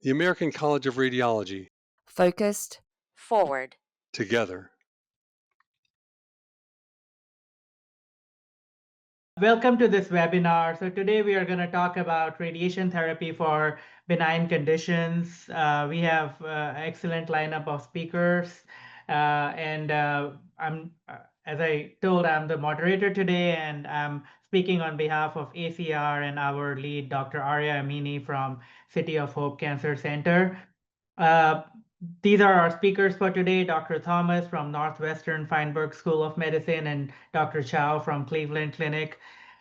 The American College of Radiology. Focused forward. Together. Welcome to this webinar. So today we are going to talk about radiation therapy for benign conditions. We have an excellent lineup of speakers. As I told, I'm the moderator today, and I'm speaking on behalf of ACR and our lead, Dr. Arya Amini from City of Hope Cancer Center. Uh, these are our speakers for today, Dr. Thomas from Northwestern Feinberg School of Medicine and Dr. Chow from Cleveland Clinic.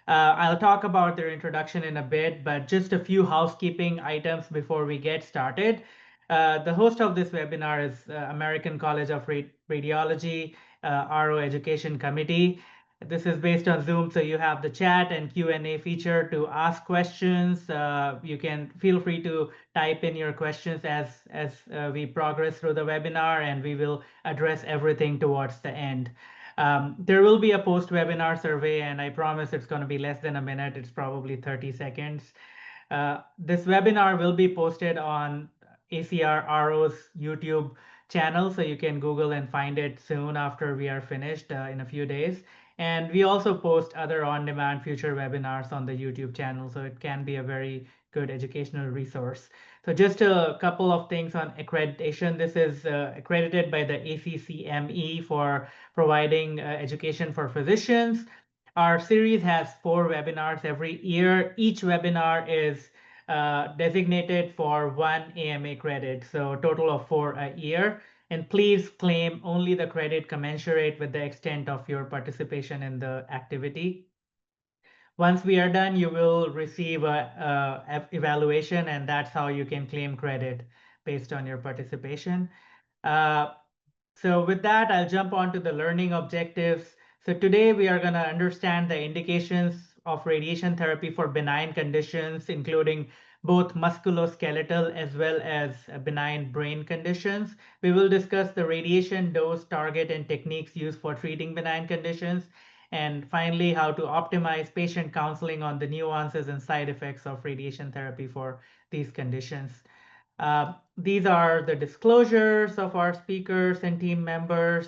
I'll talk about their introduction in a bit, but just a few housekeeping items before we get started. The host of this webinar is American College of Radiology, RO Education Committee. This is based on Zoom, so you have the chat and Q&A feature to ask questions. You can feel free to type in your questions as we progress through the webinar, and we will address everything towards the end. There will be a post-webinar survey, and I promise it's going to be less than a minute. It's probably 30 seconds. This webinar will be posted on ACR RO's YouTube channel, so you can Google and find it soon after we are finished in a few days. And we also post other on-demand future webinars on the YouTube channel, so it can be a very good educational resource. So just a couple of things on accreditation. This is accredited by the ACCME for providing education for physicians. Our series has 4 webinars every year. Each webinar is designated for 1 AMA credit, so a total of 4 a year. And please claim only the credit commensurate with the extent of your participation in the activity. Once we are done, you will receive a evaluation, and that's how you can claim credit based on your participation. So with that, I'll jump on to the learning objectives. So today we are going to understand the indications of radiation therapy for benign conditions, including both musculoskeletal as well as benign brain conditions. We will discuss the radiation dose, target, and techniques used for treating benign conditions. And finally, how to optimize patient counseling on the nuances and side effects of radiation therapy for these conditions. These are the disclosures of our speakers and team members.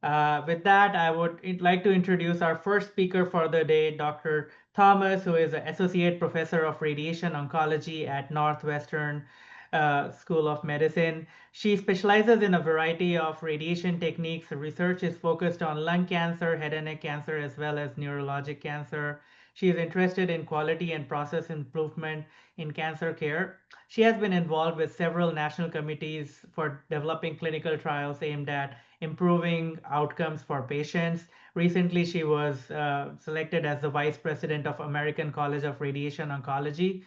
With that, I would like to introduce our first speaker for the day, Dr. Thomas, who is an Associate Professor of Radiation Oncology at Northwestern School of Medicine. She specializes in a variety of radiation techniques. Her research is focused on lung cancer, head and neck cancer, as well as neurologic cancer. She is interested in quality and process improvement in cancer care. She has been involved with several national committees for developing clinical trials aimed at improving outcomes for patients. Recently, she was selected as the Vice President of American College of Radiation Oncology.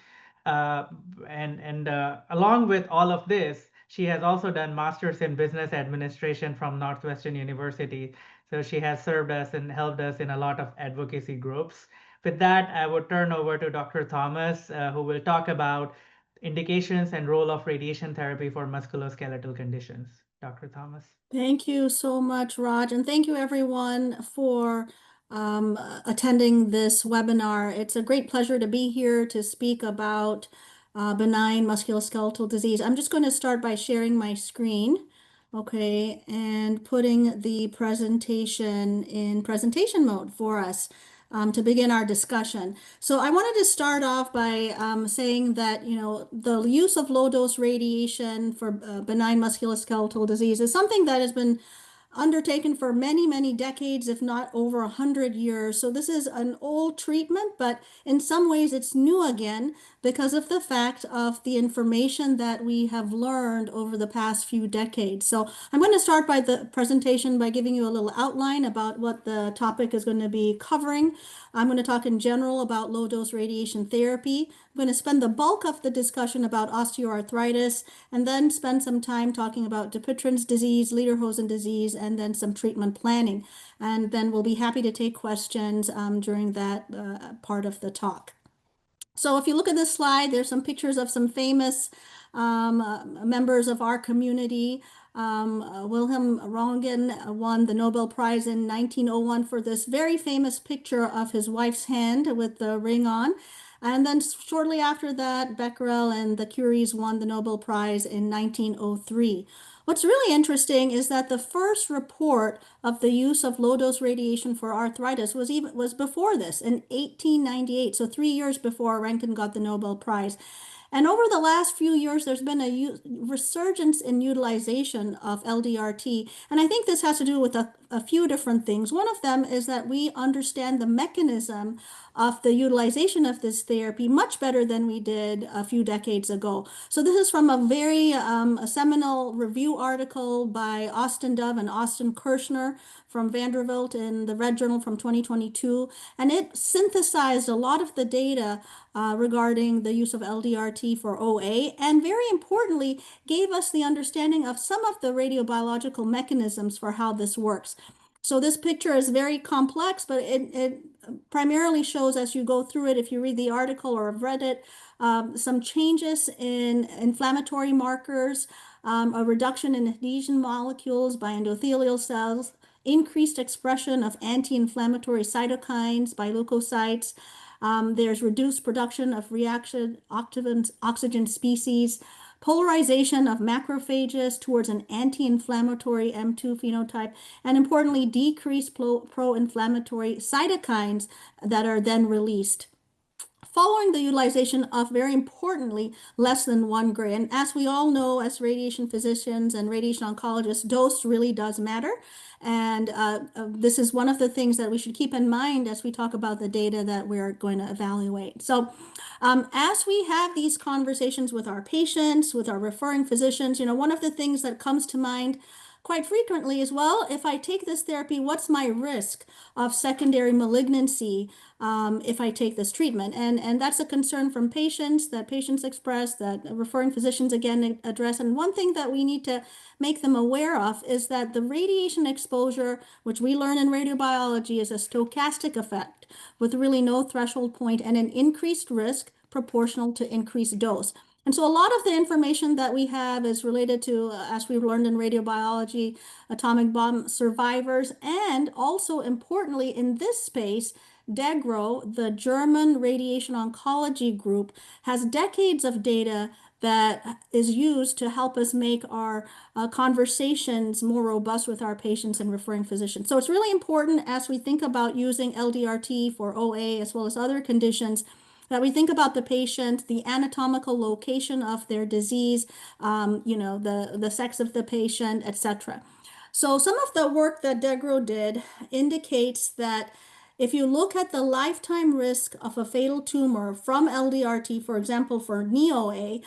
Along with all of this, she has also done Masters in Business Administration from Northwestern University. So she has served us and helped us in a lot of advocacy groups. With that, I would turn over to Dr. Thomas, who will talk about indications and role of radiation therapy for musculoskeletal conditions. Dr. Thomas. Thank you so much, Raj, and thank you everyone for attending this webinar. It's a great pleasure to be here to speak about benign musculoskeletal disease. I'm just going to start by sharing my screen, okay, and putting the presentation in presentation mode for us. To begin our discussion. So I wanted to start off by saying that, the use of low-dose radiation for benign musculoskeletal disease is something that has been undertaken for many, many decades, if not over 100 years. So this is an old treatment, but in some ways it's new again because of the fact of the information that we have learned over the past few decades. So I'm going to start by the presentation by giving you a little outline about what the topic is going to be covering. I'm going to talk in general about low-dose radiation therapy. I'm going to spend the bulk of the discussion about osteoarthritis, and then spend some time talking about Dupuytren's disease, Lederhosen disease, and then some treatment planning. And then we'll be happy to take questions during that part of the talk. So if you look at this slide, there's some pictures of some famous members of our community. Wilhelm Röntgen won the Nobel Prize in 1901 for this very famous picture of his wife's hand with the ring on. And then shortly after that, Becquerel and the Curies won the Nobel Prize in 1903. What's really interesting is that the first report of the use of low-dose radiation for arthritis was before this in 1898, so 3 years before Rankin got the Nobel Prize. And over the last few years, there's been a resurgence in utilization of LDRT. And I think this has to do with a few different things. One of them is that we understand the mechanism of the utilization of this therapy much better than we did a few decades ago. So this is from a very a seminal review article by Austin Dove and Austin Kirschner from Vanderbilt in the Red Journal from 2022. And it synthesized a lot of the data regarding the use of LDRT for OA, and very importantly, gave us the understanding of some of the radiobiological mechanisms for how this works. So this picture is very complex, but it primarily shows as you go through it, if you read the article or have read it, some changes in inflammatory markers, a reduction in adhesion molecules by endothelial cells, increased expression of anti-inflammatory cytokines by leukocytes. There's reduced production of reaction oxygen species, polarization of macrophages towards an anti-inflammatory M2 phenotype, and importantly, decreased pro-inflammatory cytokines that are then released following the utilization of, very importantly, less than 1 gray. And as we all know, as radiation physicians and radiation oncologists, dose really does matter. And this is one of the things that we should keep in mind as we talk about the data that we're going to evaluate. So as we have these conversations with our patients, with our referring physicians, one of the things that comes to mind quite frequently is, well, if I take this therapy, what's my risk of secondary malignancy if I take this treatment? And that's a concern from patients that patients express, that referring physicians again address. And one thing that we need to make them aware of is that the radiation exposure, which we learn in radiobiology, is a stochastic effect with really no threshold point and an increased risk proportional to increased dose. And so a lot of the information that we have is related to, as we've learned in radiobiology, atomic bomb survivors, and also importantly in this space, DEGRO, the German radiation oncology group, has decades of data that is used to help us make our conversations more robust with our patients and referring physicians. So it's really important as we think about using LDRT for OA as well as other conditions that we think about the patient, the anatomical location of their disease, the sex of the patient, etc. So some of the work that DEGRO did indicates that if you look at the lifetime risk of a fatal tumor from LDRT, for example, for NEOA,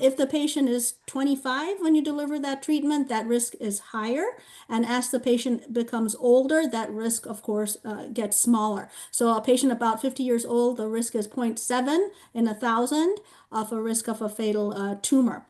if the patient is 25 when you deliver that treatment, that risk is higher. And as the patient becomes older, that risk, of course, gets smaller. So a patient about 50 years old, the risk is 0.7 in 1,000 of a risk of a fatal tumor.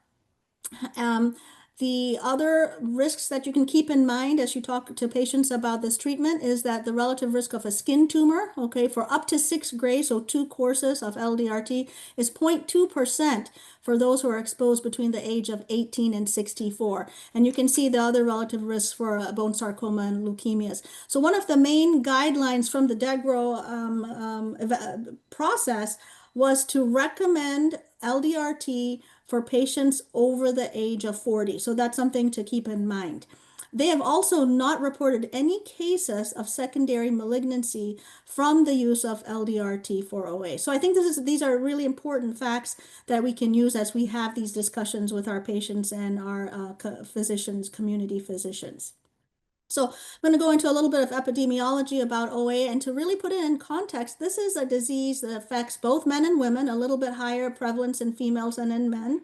The other risks that you can keep in mind as you talk to patients about this treatment is that the relative risk of a skin tumor, okay, for up to 6 grays, so 2 courses of LDRT, is 0.2% for those who are exposed between the age of 18 and 64. And you can see the other relative risks for bone sarcoma and leukemias. So one of the main guidelines from the DEGRO process was to recommend LDRT for patients over the age of 40. So that's something to keep in mind. They have also not reported any cases of secondary malignancy from the use of LDRT for OA. So I think these are really important facts that we can use as we have these discussions with our patients and our physicians, community physicians. So I'm going to go into a little bit of epidemiology about OA, and to really put it in context, this is a disease that affects both men and women, a little bit higher prevalence in females than in men.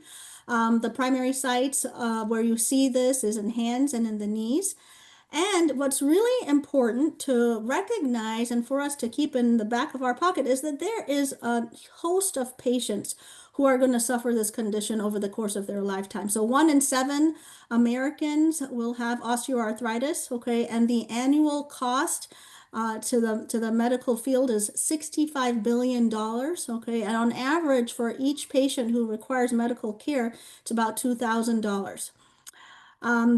The primary sites where you see this is in hands and in the knees. And what's really important to recognize and for us to keep in the back of our pocket is that there is a host of patients who are going to suffer this condition over the course of their lifetime. So 1 in 7 Americans will have osteoarthritis, okay, and the annual cost to the medical field is $65 billion, okay, and on average for each patient who requires medical care, it's about $2,000.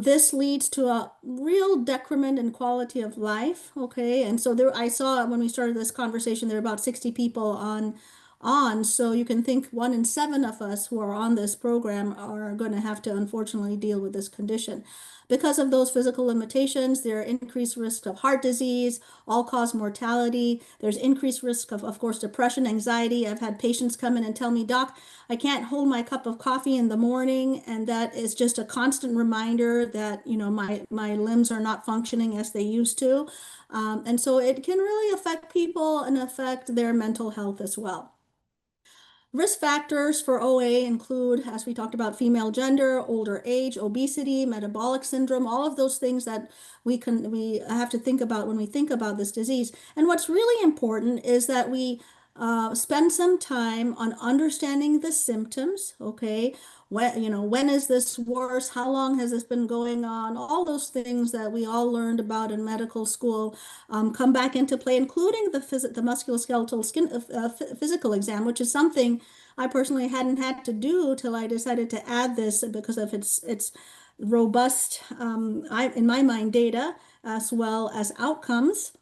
This leads to a real decrement in quality of life, okay? And so I saw when we started this conversation, there were about 60 people on on. So you can think 1 in 7 of us who are on this program are going to have to unfortunately deal with this condition. Because of those physical limitations, there are increased risk of heart disease, all-cause mortality. There's increased risk of course, depression, anxiety. I've had patients come in and tell me, Doc, I can't hold my cup of coffee in the morning, and that is just a constant reminder that, my limbs are not functioning as they used to. And so it can really affect people and affect their mental health as well. Risk factors for OA include, as we talked about, female gender, older age, obesity, metabolic syndrome, all of those things that we have to think about when we think about this disease. And what's really important is that we spend some time on understanding the symptoms, okay? When is this worse? How long has this been going on? All those things that we all learned about in medical school come back into play, including the musculoskeletal physical exam, which is something I personally hadn't had to do till I decided to add this because of its robust, in my mind, data as well as outcomes.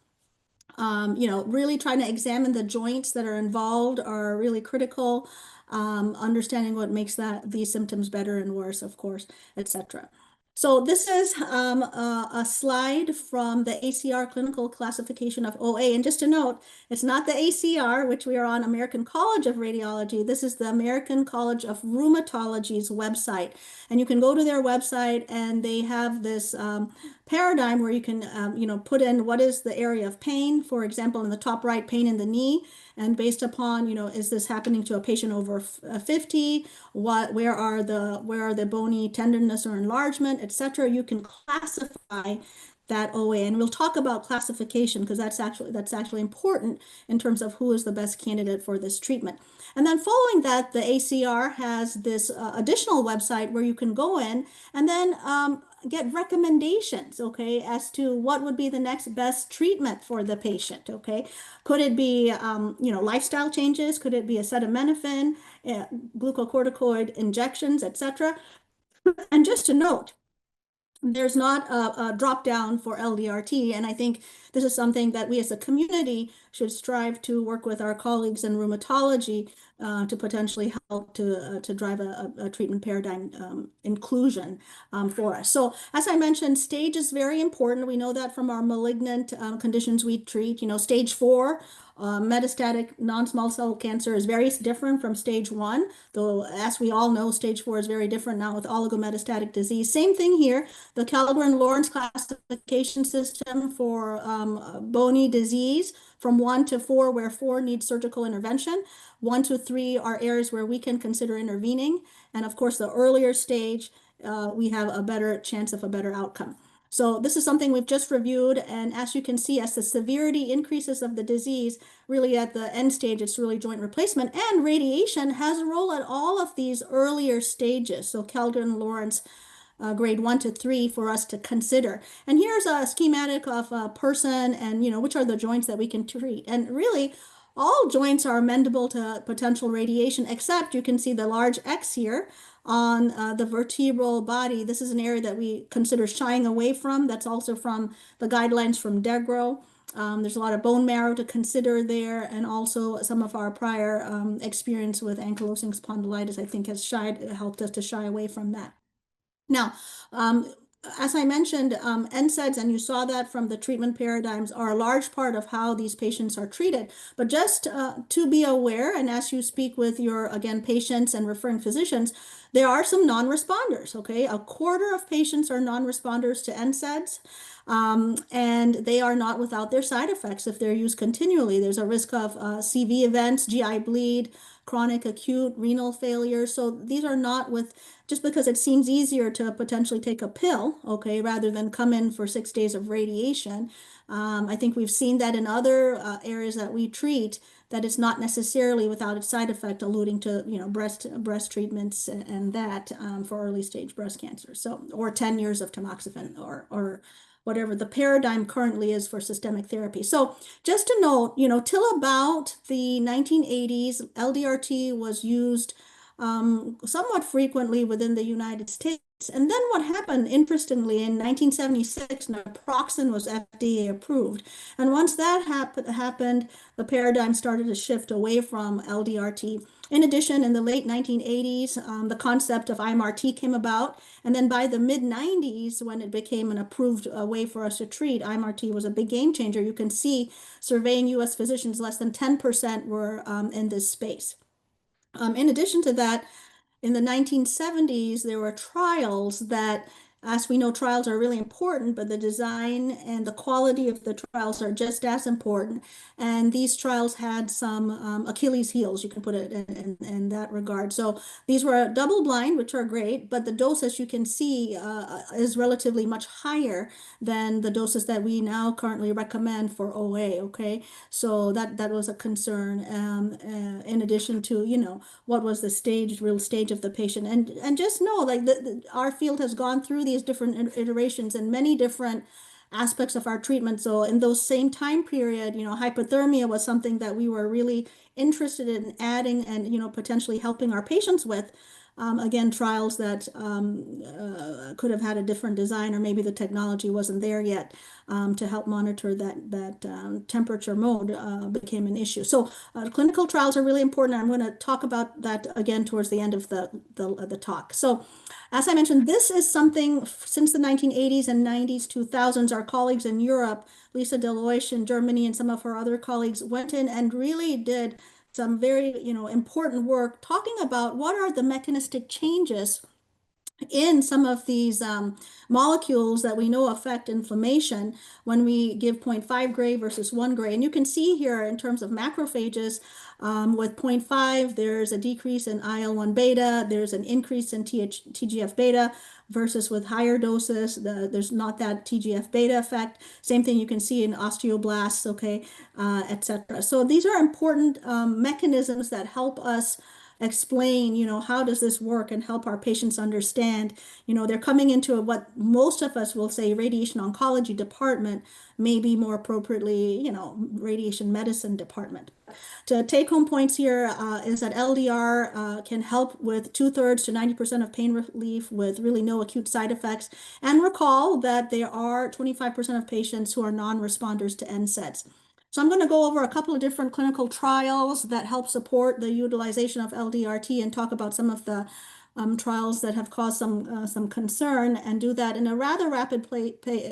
Really trying to examine the joints that are involved are really critical. Understanding what makes these symptoms better and worse, of course, etc. So this is a slide from the ACR clinical classification of OA. And just to note, it's not the ACR, which we are on American College of Radiology. This is the American College of Rheumatology's website. And you can go to their website and they have this paradigm where you can, put in what is the area of pain, for example, in the top right, pain in the knee. And based upon, is this happening to a patient over 50? Where are the bony tenderness or enlargement, etc. You can classify that OA, and we'll talk about classification because that's actually important in terms of who is the best candidate for this treatment. And then following that, the ACR has this additional website where you can go in and then get recommendations, okay, as to what would be the next best treatment for the patient, okay? Could it be, lifestyle changes? Could it be acetaminophen, glucocorticoid injections, etc.? And just to note, there's not a drop down for LDRT. And I think this is something that we as a community should strive to work with our colleagues in rheumatology to potentially help to drive a treatment paradigm inclusion for us. So as I mentioned, stage is very important. We know that from our malignant conditions we treat. Stage 4, metastatic non-small cell cancer is very different from stage 1, though as we all know, stage 4 is very different now with oligometastatic disease. Same thing here. The Kellgren-Lawrence classification system for bony disease from 1 to 4, where 4 needs surgical intervention. 1 to 3 are areas where we can consider intervening. And of course, the earlier stage, we have a better chance of a better outcome. So this is something we've just reviewed. And as you can see, as the severity increases of the disease, really at the end stage, it's really joint replacement. And radiation has a role at all of these earlier stages. So Kellgren-Lawrence grade 1 to 3 for us to consider. And here's a schematic of a person and, which are the joints that we can treat. And really, all joints are amendable to potential radiation, except you can see the large X here on the vertebral body. This is an area that we consider shying away from. That's also from the guidelines from DEGRO. There's a lot of bone marrow to consider there, and also some of our prior experience with ankylosing spondylitis, I think, has helped us to shy away from that. Now, as I mentioned, NSAIDs, and you saw that from the treatment paradigms, are a large part of how these patients are treated. But just to be aware, and as you speak with your, again, patients and referring physicians, there are some non-responders, okay? A quarter of patients are non-responders to NSAIDs, and they are not without their side effects if they're used continually. There's a risk of CV events, GI bleed, chronic acute renal failure. So these are not just because it seems easier to potentially take a pill, okay, rather than come in for 6 days of radiation. I think we've seen that in other areas that we treat, that it's not necessarily without its side effect, alluding to, breast treatments and that for early stage breast cancer. So, or 10 years of tamoxifen or whatever the paradigm currently is for systemic therapy. So just to note, till about the 1980s, LDRT was used somewhat frequently within the United States. And then what happened, interestingly, in 1976, naproxen was FDA approved. And once that happened, the paradigm started to shift away from LDRT. In addition, in the late 1980s, the concept of IMRT came about. And then by the mid 90s, when it became an approved way for us to treat, IMRT was a big game changer. You can see surveying US physicians, less than 10% were in this space. In addition to that, in the 1970s, there were trials that, as we know, trials are really important, but the design and the quality of the trials are just as important. And these trials had some Achilles heels, you can put it in that regard. So these were double blind, which are great, but the dose, as you can see, is relatively much higher than the doses that we now currently recommend for OA, okay? So that was a concern, in addition to, what was the real stage of the patient. And just know, like, our field has gone through these different iterations and many different aspects of our treatment. So in those same time period, hypothermia was something that we were really interested in adding and, potentially helping our patients with. Again, trials that could have had a different design, or maybe the technology wasn't there yet to help monitor that temperature mode became an issue. So clinical trials are really important. I'm going to talk about that again towards the end of the talk. So as I mentioned, this is something since the 1980s and 90s, 2000s, our colleagues in Europe, Lisa Deloish in Germany and some of her other colleagues went in and really did some very, important work talking about what are the mechanistic changes in some of these molecules that we know affect inflammation when we give 0.5 gray versus 1 gray. And you can see here in terms of macrophages, with 0.5, there's a decrease in IL-1 beta, there's an increase in TGF beta, versus with higher doses, there's not that TGF beta effect. Same thing you can see in osteoblasts, okay, etc. So these are important mechanisms that help us explain, how does this work, and help our patients understand, they're coming into what most of us will say radiation oncology department, maybe more appropriately, radiation medicine department. To take home points here is that LDR can help with 2/3 to 90% of pain relief with really no acute side effects. And recall that there are 25% of patients who are non-responders to NSAIDs. So I'm going to go over a couple of different clinical trials that help support the utilization of LDRT and talk about some of the trials that have caused some concern, and do that in a rather rapid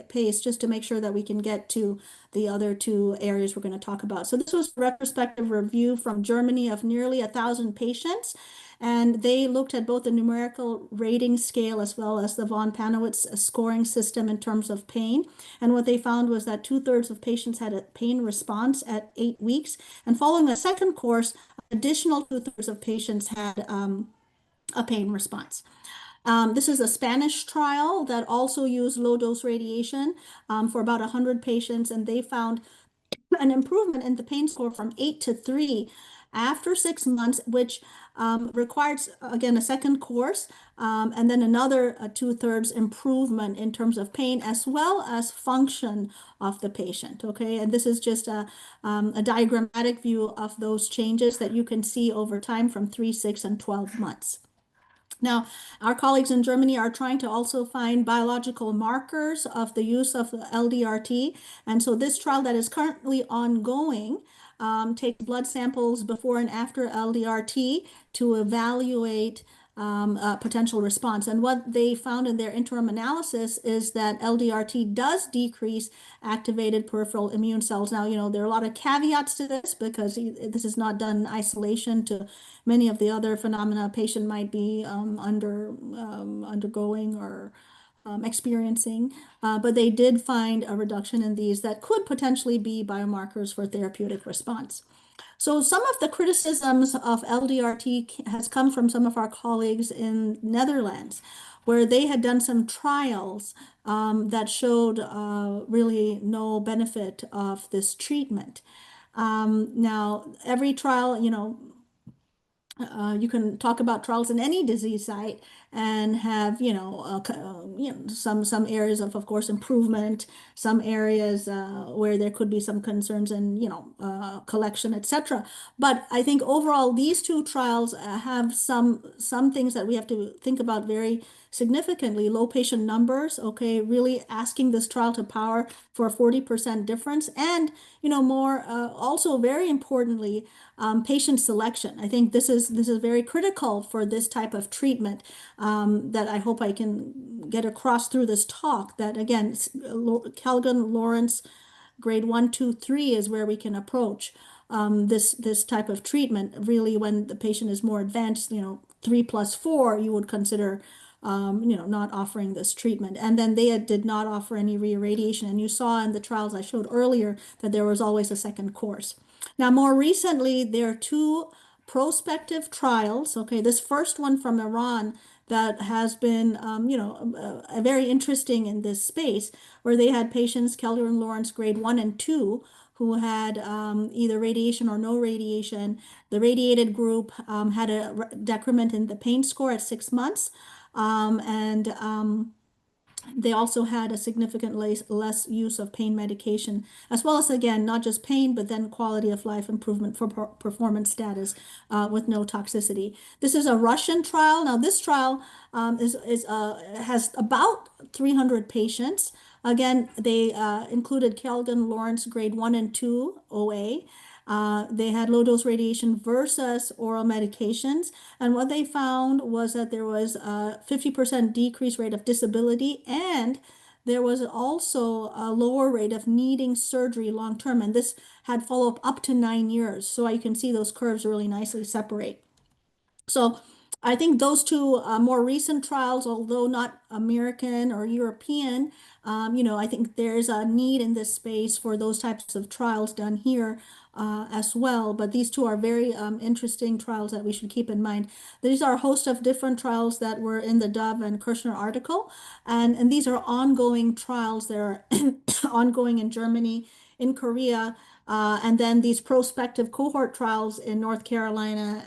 pace just to make sure that we can get to the other two areas we're going to talk about. So this was a retrospective review from Germany of nearly 1,000 patients. And they looked at both the numerical rating scale as well as the von Panowitz scoring system in terms of pain. And what they found was that 2/3 of patients had a pain response at 8 weeks. And following a second course, additional 2/3 of patients had a pain response. This is a Spanish trial that also used low dose radiation for about 100 patients, and they found an improvement in the pain score from 8 to 3 after 6 months, which requires, again, a second course, and then another 2/3 improvement in terms of pain as well as function of the patient. Okay, and this is just a diagrammatic view of those changes that you can see over time from 3, 6, and 12 months. Now, our colleagues in Germany are trying to also find biological markers of the use of the LDRT. And so this trial that is currently ongoing takes blood samples before and after LDRT to evaluate potential response. And what they found in their interim analysis is that LDRT does decrease activated peripheral immune cells. Now, there are a lot of caveats to this because this is not done in isolation to many of the other phenomena a patient might be undergoing or experiencing, but they did find a reduction in these that could potentially be biomarkers for therapeutic response. So some of the criticisms of LDRT has come from some of our colleagues in Netherlands, where they had done some trials that showed really no benefit of this treatment. Now, every trial, You can talk about trials in any disease site and have, some areas of course, improvement, some areas where there could be some concerns and, collection, etc. But I think overall, these two trials have some things that we have to think about very significantly. Low patient numbers, okay, really asking this trial to power for a 40% difference, and, more also very importantly, patient selection. I think this is very critical for this type of treatment, that I hope I can get across through this talk. That again, Kelgan Lawrence grade 1, 2, 3 is where we can approach this type of treatment. Really, when the patient is more advanced, 3+4, you would consider not offering this treatment. And then they did not offer any reirradiation. And you saw in the trials I showed earlier that there was always a second course. Now, more recently, there are two prospective trials. Okay, this first one from Iran that has been, very interesting in this space, where they had patients, Keller and Lawrence grade 1 and 2, who had either radiation or no radiation. The radiated group had a decrement in the pain score at 6 months. And they also had a significant less use of pain medication, as well as, again, not just pain, but then quality of life improvement for performance status with no toxicity. This is a Russian trial. Now, this trial has about 300 patients. Again, they included Kelgan Lawrence grade 1 and 2 OA. They had low dose radiation versus oral medications. And what they found was that there was a 50% decrease rate of disability, and there was also a lower rate of needing surgery long term. And this had follow up to 9 years. So you can see those curves really nicely separate. So I think those two more recent trials, although not American or European, I think there's a need in this space for those types of trials done here as well. But these two are very interesting trials that we should keep in mind. These are a host of different trials that were in the Dove and Kirshner article. And these are ongoing trials. They're ongoing in Germany, in Korea, and then these prospective cohort trials in North Carolina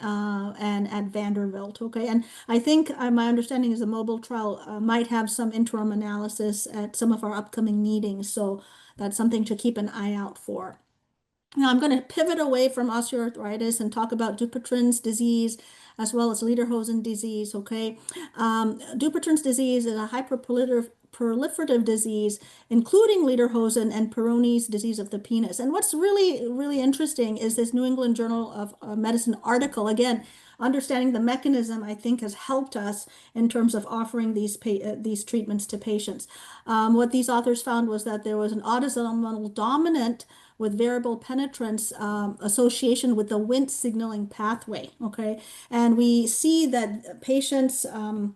and at Vanderbilt. Okay, and I think my understanding is the mobile trial might have some interim analysis at some of our upcoming meetings. So that's something to keep an eye out for. Now I'm going to pivot away from osteoarthritis and talk about Dupuytren's disease as well as Lederhosen disease. Okay, Dupuytren's disease is a hyperproliferative disease, including Lederhosen and Peyronie's disease of the penis. And what's really, really interesting is this New England Journal of Medicine article. Again, understanding the mechanism, I think, has helped us in terms of offering these treatments to patients. What these authors found was that there was an autosomal dominant with variable penetrance association with the Wnt signaling pathway. Okay, and we see that patients of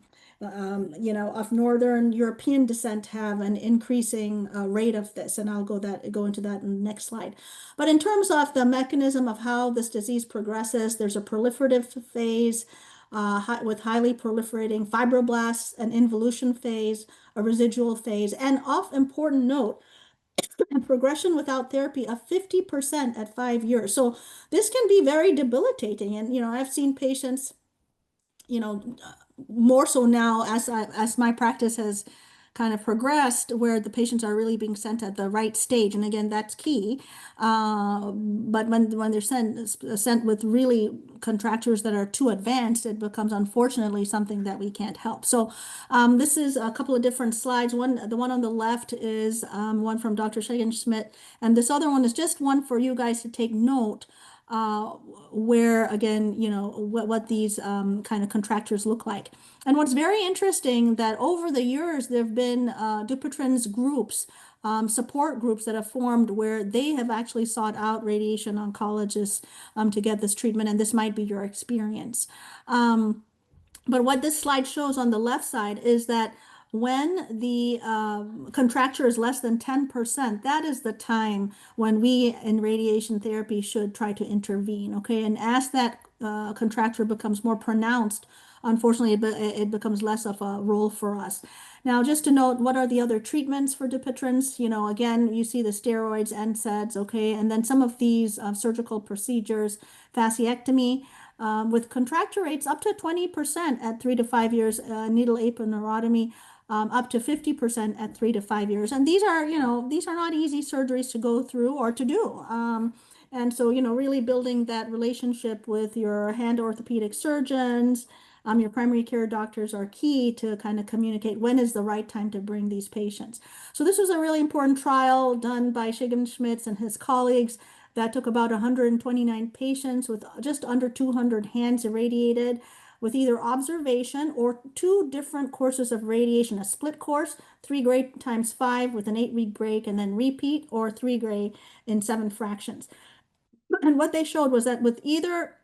Northern European descent have an increasing rate of this, and I'll go into that in the next slide. But in terms of the mechanism of how this disease progresses, there's a proliferative phase with highly proliferating fibroblasts, an involution phase, a residual phase, and of important note, progression without therapy of 50% at 5 years. So this can be very debilitating. And, I've seen patients, more so now as my practice has kind of progressed, where the patients are really being sent at the right stage. And again, that's key. But when they're sent with really contractures that are too advanced, it becomes unfortunately something that we can't help. So this is a couple of different slides. The one on the left is one from Dr. Shagan-Schmidt, and this other one is just one for you guys to take note where, again, what these kind of contractures look like. And what's very interesting that over the years, there have been Dupuytren's groups, support groups that have formed where they have actually sought out radiation oncologists to get this treatment, and this might be your experience. But what this slide shows on the left side is that when the contracture is less than 10%, that is the time when we in radiation therapy should try to intervene. Okay, and as that contracture becomes more pronounced, unfortunately, it becomes less of a role for us. Now, just to note, what are the other treatments for Dupuytren's? Again, you see the steroids, NSAIDs, okay, and then some of these surgical procedures, fasciectomy, with contracture rates up to 20% at 3 to 5 years, needle aponeurotomy up to 50% at 3 to 5 years. And these are, these are not easy surgeries to go through or to do. And so, really building that relationship with your hand orthopedic surgeons, your primary care doctors are key to kind of communicate when is the right time to bring these patients. So this was a really important trial done by Schmidt and his colleagues that took about 129 patients with just under 200 hands irradiated with either observation or 2 different courses of radiation, a split course, 3 gray times 5 with an 8-week break, and then repeat, or 3 gray in 7 fractions. And what they showed was that with either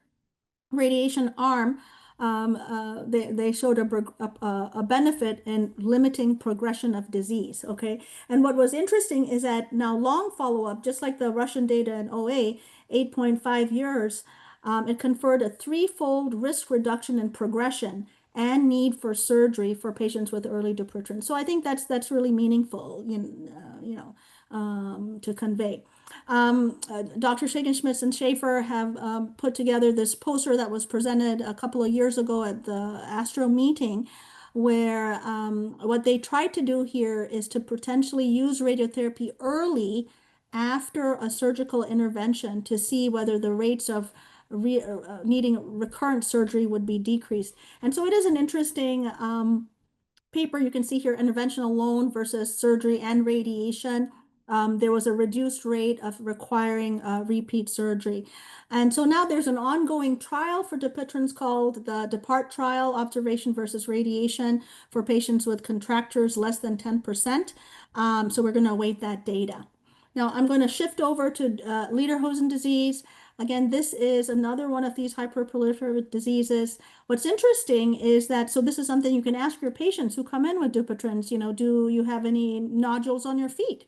radiation arm, they showed a benefit in limiting progression of disease. Okay, and what was interesting is that now long follow-up, just like the Russian data in OA, 8.5 years, it conferred a 3-fold risk reduction in progression and need for surgery for patients with early dupuytren. So I think that's really meaningful, to convey. Dr. Schmidt and Schaefer have put together this poster that was presented a couple of years ago at the Astro meeting, where what they tried to do here is to potentially use radiotherapy early after a surgical intervention to see whether the rates of needing recurrent surgery would be decreased. And so it is an interesting paper. You can see here intervention alone versus surgery and radiation. There was a reduced rate of requiring repeat surgery. And so now there's an ongoing trial for Dupuytren's called the DEPART trial, observation versus radiation for patients with contractures less than 10%. So we're going to await that data. Now I'm going to shift over to Lederhosen disease. Again, this is another one of these hyperproliferative diseases. What's interesting is that, so this is something you can ask your patients who come in with Dupuytren's, do you have any nodules on your feet?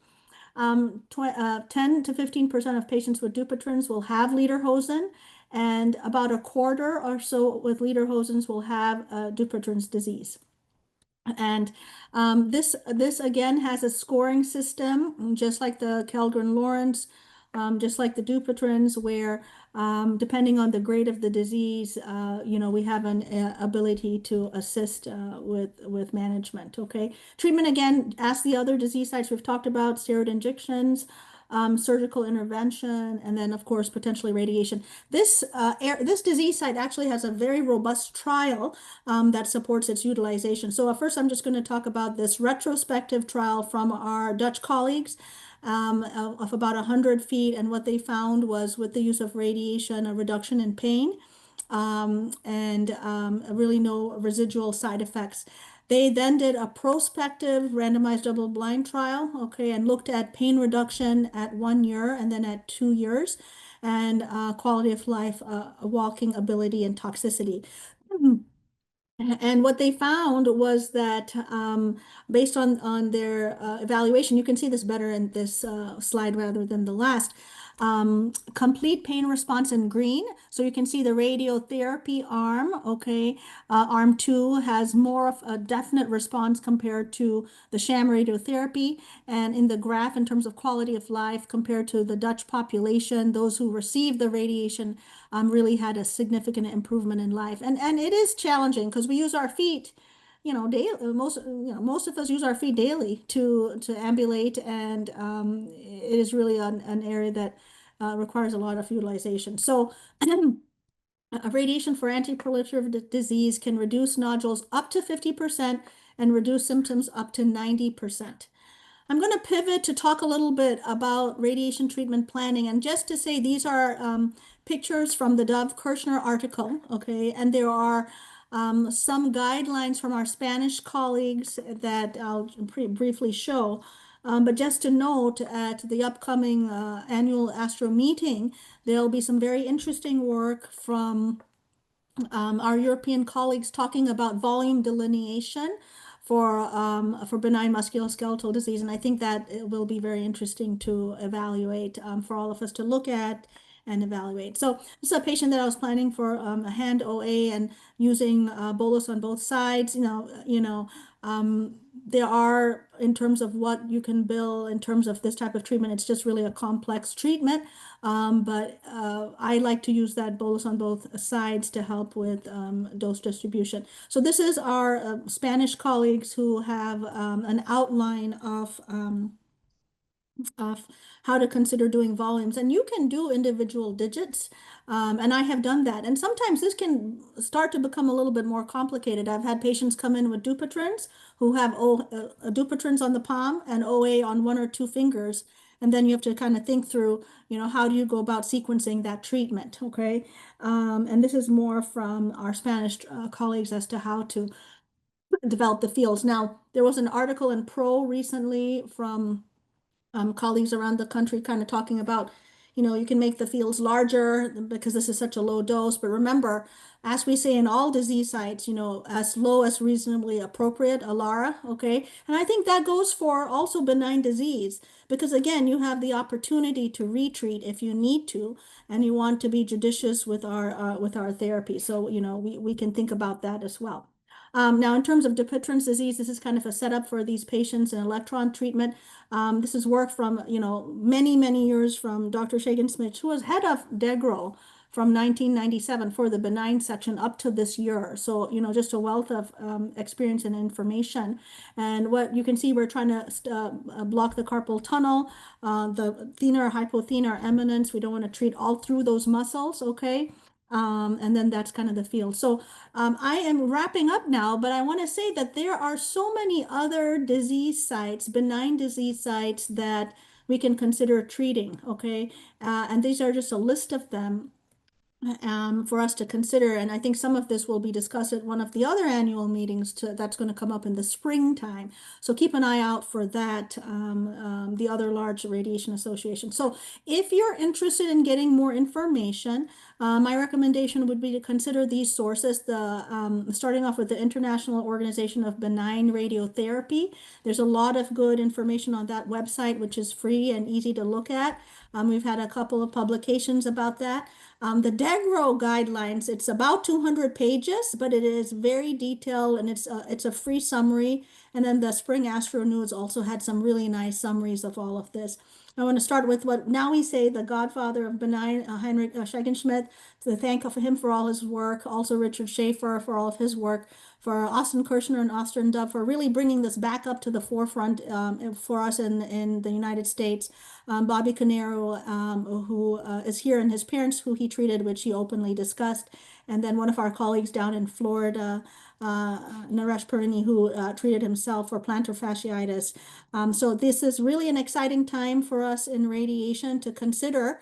10 to 15% of patients with Dupuytren's will have Lederhosen, and about a quarter or so with Lederhosen's will have Dupuytren's disease. And this again has a scoring system, just like the Kellgren-Lawrence, just like the Dupuytren's, where depending on the grade of the disease, we have an ability to assist with management. Okay, treatment again, as the other disease sites we've talked about, steroid injections, surgical intervention, and then of course potentially radiation. This disease site actually has a very robust trial that supports its utilization. So first I'm just going to talk about this retrospective trial from our Dutch colleagues of about 100 feet, and what they found was with the use of radiation, a reduction in pain and really no residual side effects. They then did a prospective randomized double-blind trial, okay, and looked at pain reduction at 1 year and then at 2 years, and quality of life, walking ability, and toxicity. And what they found was that based on their evaluation, you can see this better in this slide rather than the last, complete pain response in green. So you can see the radiotherapy arm, okay, arm 2 has more of a definite response compared to the sham radiotherapy. And in the graph, in terms of quality of life compared to the Dutch population, those who received the radiation really had a significant improvement in life. And it is challenging because we use our feet, daily. Most of us use our feet daily to ambulate, and it is really an area that requires a lot of utilization. So radiation for anti-proliferative disease can reduce nodules up to 50% and reduce symptoms up to 90%. I'm going to pivot to talk a little bit about radiation treatment planning, and just to say these are pictures from the Dove Kirshner article, okay, and there are some guidelines from our Spanish colleagues that I'll pretty briefly show. But just to note, at the upcoming annual Astro meeting, there'll be some very interesting work from our European colleagues talking about volume delineation for benign musculoskeletal disease. And I think that it will be very interesting to evaluate for all of us to look at and evaluate. So this is a patient that I was planning for a hand OA and using bolus on both sides. there are, in terms of what you can bill, in terms of this type of treatment, it's just really a complex treatment. But I like to use that bolus on both sides to help with dose distribution. So this is our Spanish colleagues who have an outline of how to consider doing volumes. And you can do individual digits, and I have done that. And sometimes this can start to become a little bit more complicated. I've had patients come in with Dupuytren's who have Dupuytren's on the palm and OA on one or two fingers. And then you have to kind of think through, how do you go about sequencing that treatment, okay? And this is more from our Spanish colleagues as to how to develop the fields. Now, there was an article in Pro recently from colleagues around the country kind of talking about, you can make the fields larger because this is such a low dose. But remember, as we say in all disease sites, as low as reasonably appropriate, ALARA, okay? And I think that goes for also benign disease because, again, you have the opportunity to retreat if you need to, and you want to be judicious with our therapy. So, we can think about that as well. Now, in terms of Dupuytren's disease, this is kind of a setup for these patients in electron treatment. This is work from, many, many years from Dr. Shagan-Smith, who was head of DEGRO from 1997 for the benign section up to this year. So, just a wealth of experience and information. And what you can see, we're trying to block the carpal tunnel, the thenar, hypothenar eminence. We don't want to treat all through those muscles, okay? And then that's kind of the field. So I am wrapping up now, but I want to say that there are so many other disease sites, benign disease sites that we can consider treating, okay? And these are just a list of them for us to consider. And I think some of this will be discussed at one of the other annual meetings that's going to come up in the springtime. So keep an eye out for that, the other large radiation association. So if you're interested in getting more information, my recommendation would be to consider these sources, starting off with the International Organization of Benign Radiotherapy. There's a lot of good information on that website, which is free and easy to look at. We've had a couple of publications about that. The DEGRO guidelines, it's about 200 pages, but it is very detailed and it's a free summary. And then the Spring Astro News also had some really nice summaries of all of this. I want to start with what now we say the godfather of benign, Heinrich Shagan-Smith, to thank him for all his work, also Richard Schaefer for all of his work, for Austin Kirshner and Austin Dove for really bringing this back up to the forefront for us in the United States. Bobby Canero, who is here, and his parents who he treated, which he openly discussed. And then one of our colleagues down in Florida, Naresh Parini, who treated himself for plantar fasciitis. So this is really an exciting time for us in radiation to consider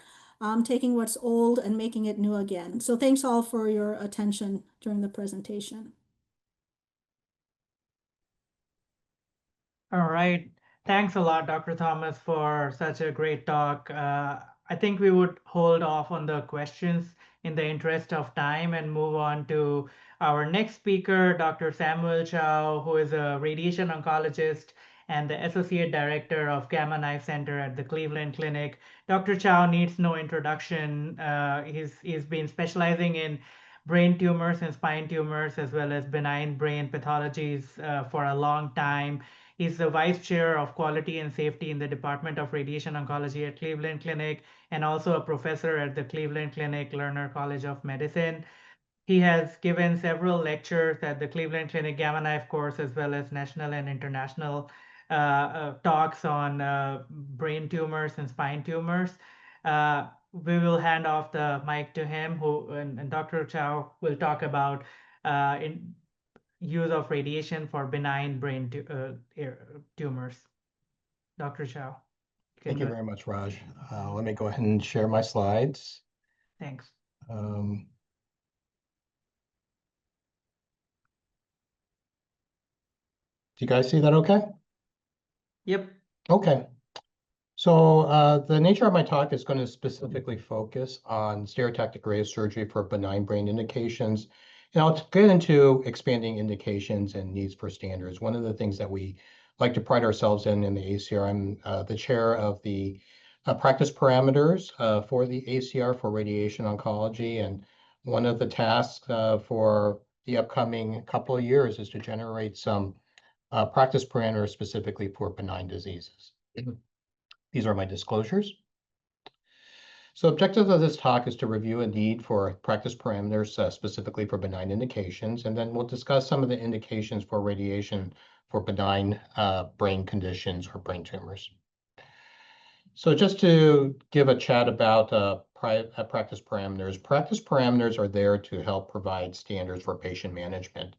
taking what's old and making it new again. So thanks all for your attention during the presentation. All right. Thanks a lot, Dr. Thomas, for such a great talk. I think we would hold off on the questions in the interest of time and move on to our next speaker, Dr. Samuel Chao, who is a radiation oncologist and the Associate Director of Gamma Knife Center at the Cleveland Clinic. Dr. Chao needs no introduction. He's been specializing in brain tumors and spine tumors, as well as benign brain pathologies for a long time. He's the vice chair of quality and safety in the Department of Radiation Oncology at Cleveland Clinic and also a professor at the Cleveland Clinic Lerner College of Medicine. He has given several lectures at the Cleveland Clinic Gamma Knife course, as well as national and international talks on brain tumors and spine tumors. We will hand off the mic to him, and Dr. Chow will talk about use of radiation for benign brain tumors. Dr. Chow. Thank you very much, Raj. Let me go ahead and share my slides. Thanks. Do you guys see that okay? Yep. Okay. So the nature of my talk is going to specifically focus on stereotactic radiosurgery for benign brain indications. And I'll get into expanding indications and needs for standards. One of the things that we like to pride ourselves in the ACR, I'm the chair of the practice parameters for the ACR for radiation oncology. And one of the tasks for the upcoming couple of years is to generate some practice parameters specifically for benign diseases. These are my disclosures. So objectives of this talk is to review a need for practice parameters specifically for benign indications, and then we'll discuss some of the indications for radiation for benign brain conditions or brain tumors. So just to give a chat about practice parameters are there to help provide standards for patient management.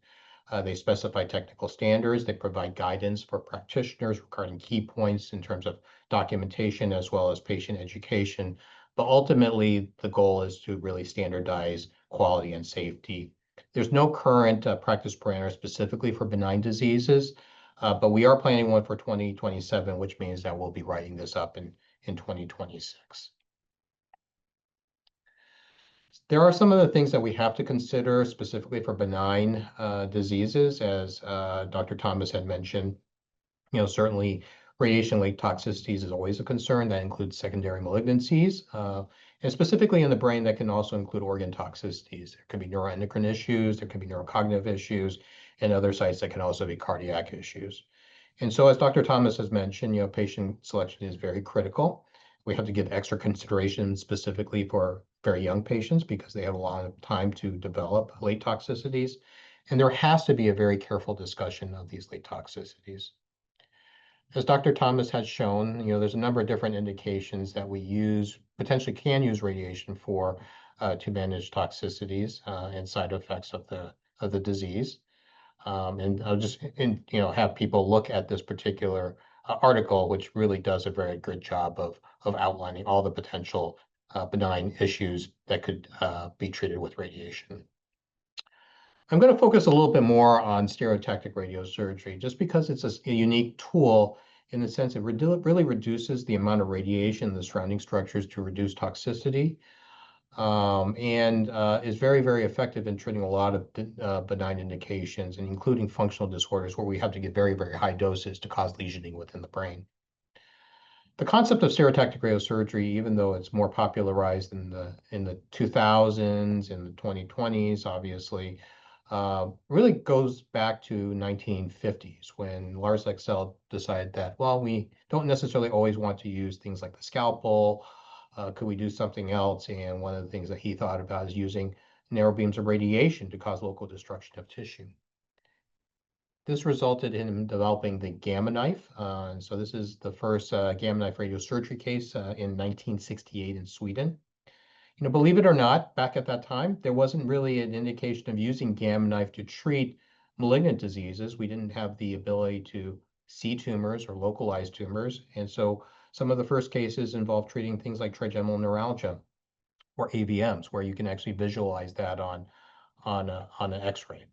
They specify technical standards. They provide guidance for practitioners regarding key points in terms of documentation as well as patient education. But ultimately, the goal is to really standardize quality and safety. There's no current practice parameter specifically for benign diseases, but we are planning one for 2027, which means that we'll be writing this up in 2026. There are some of the things that we have to consider specifically for benign diseases, as Dr. Thomas had mentioned. Certainly radiation-linked toxicities is always a concern. That includes secondary malignancies, and specifically in the brain, that can also include organ toxicities. There can be neuroendocrine issues, there can be neurocognitive issues, and other sites that can also be cardiac issues. And so as Dr. Thomas has mentioned, patient selection is very critical. We have to give extra consideration specifically for very young patients because they have a lot of time to develop late toxicities. And there has to be a very careful discussion of these late toxicities. As Dr. Thomas has shown, there's a number of different indications that we potentially can use radiation for to manage toxicities and side effects of the disease. And I'll just have people look at this particular article, which really does a very good job of outlining all the potential benign issues that could be treated with radiation. I'm going to focus a little bit more on stereotactic radiosurgery, just because it's a unique tool in the sense it really reduces the amount of radiation in the surrounding structures to reduce toxicity. And is very, very effective in treating a lot of benign indications, and including functional disorders where we have to give very, very high doses to cause lesioning within the brain. The concept of stereotactic radiosurgery, even though it's more popularized in the 2000s, in the 2020s, obviously, really goes back to 1950s when Lars Leksell decided that, well, we don't necessarily always want to use things like the scalpel. Could we do something else? And one of the things that he thought about is using narrow beams of radiation to cause local destruction of tissue. This resulted in him developing the gamma knife. And so this is the first gamma knife radiosurgery case in 1968 in Sweden. Believe it or not, back at that time, there wasn't really an indication of using gamma knife to treat malignant diseases. We didn't have the ability to see tumors or localize tumors. And so some of the first cases involve treating things like trigeminal neuralgia or AVMs, where you can actually visualize that on an X-ray.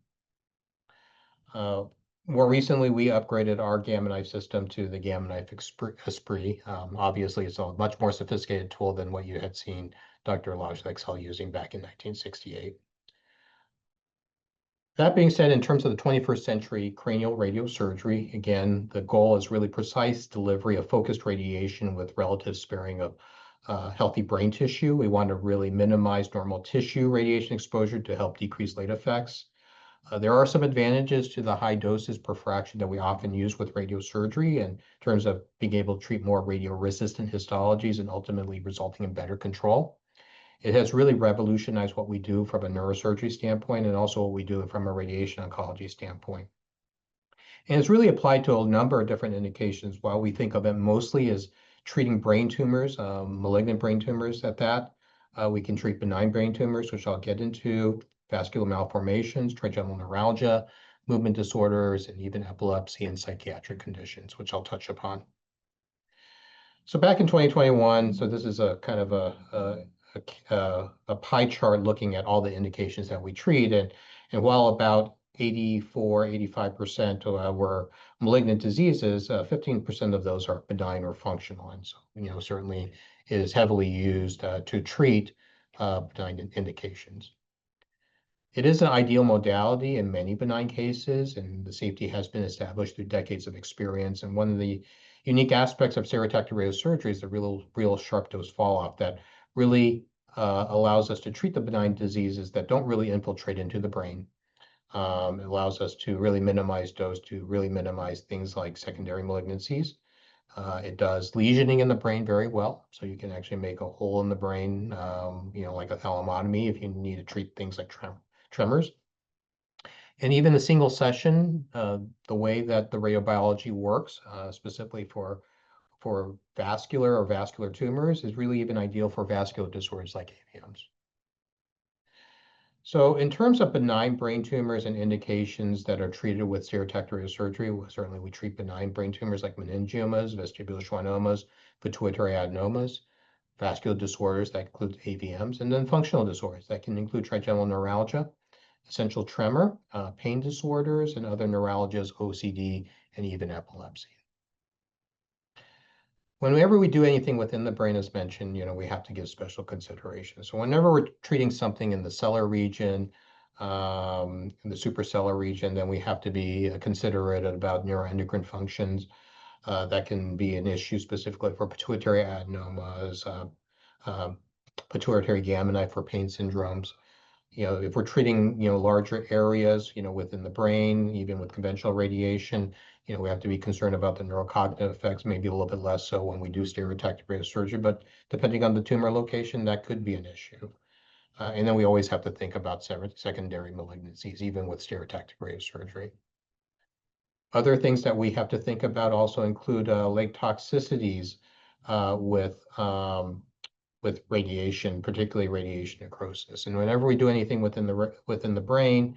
More recently, we upgraded our gamma knife system to the gamma knife Esprit. Obviously, it's a much more sophisticated tool than what you had seen Dr. Lars Leksell using back in 1968. That being said, in terms of the 21st century cranial radiosurgery, again, the goal is really precise delivery of focused radiation with relative sparing of healthy brain tissue. We want to really minimize normal tissue radiation exposure to help decrease late effects. There are some advantages to the high doses per fraction that we often use with radiosurgery in terms of being able to treat more radio-resistant histologies and ultimately resulting in better control. It has really revolutionized what we do from a neurosurgery standpoint and also what we do from a radiation oncology standpoint. And it's really applied to a number of different indications. While we think of it mostly as treating brain tumors, malignant brain tumors at that, we can treat benign brain tumors, which I'll get into, vascular malformations, trigeminal neuralgia, movement disorders, and even epilepsy and psychiatric conditions, which I'll touch upon. So back in 2021, so this is a kind of a pie chart looking at all the indications that we treat. And while about 85% were malignant diseases, 15% of those are benign or functional. And so, certainly is heavily used to treat benign indications. It is an ideal modality in many benign cases, and the safety has been established through decades of experience. And one of the unique aspects of stereotactic radiosurgery is the real sharp dose fall-off that really allows us to treat the benign diseases that don't really infiltrate into the brain. It allows us to really minimize dose, to really minimize things like secondary malignancies. It does lesioning in the brain very well. So you can actually make a hole in the brain, like a thalamotomy if you need to treat things like tremors. And even the single session, the way that the radiobiology works, specifically for vascular or vascular tumors, is really even ideal for vascular disorders like AVMs. So in terms of benign brain tumors and indications that are treated with stereotactic radiosurgery, certainly we treat benign brain tumors like meningiomas, vestibular schwannomas, pituitary adenomas, vascular disorders that include AVMs, and then functional disorders that can include trigeminal neuralgia, essential tremor, pain disorders, and other neuralgias, OCD, and even epilepsy. Whenever we do anything within the brain, as mentioned, we have to give special consideration. So whenever we're treating something in the cellular region, in the supracellular region, then we have to be considerate about neuroendocrine functions. That can be an issue specifically for pituitary adenomas, pituitary gamma knife for pain syndromes. If we're treating, larger areas, within the brain, even with conventional radiation, we have to be concerned about the neurocognitive effects, maybe a little bit less so when we do stereotactic radiosurgery, but depending on the tumor location, that could be an issue. And then we always have to think about secondary malignancies, even with stereotactic radiosurgery. Other things that we have to think about also include leg toxicities with radiation, particularly radiation necrosis. And whenever we do anything within the brain,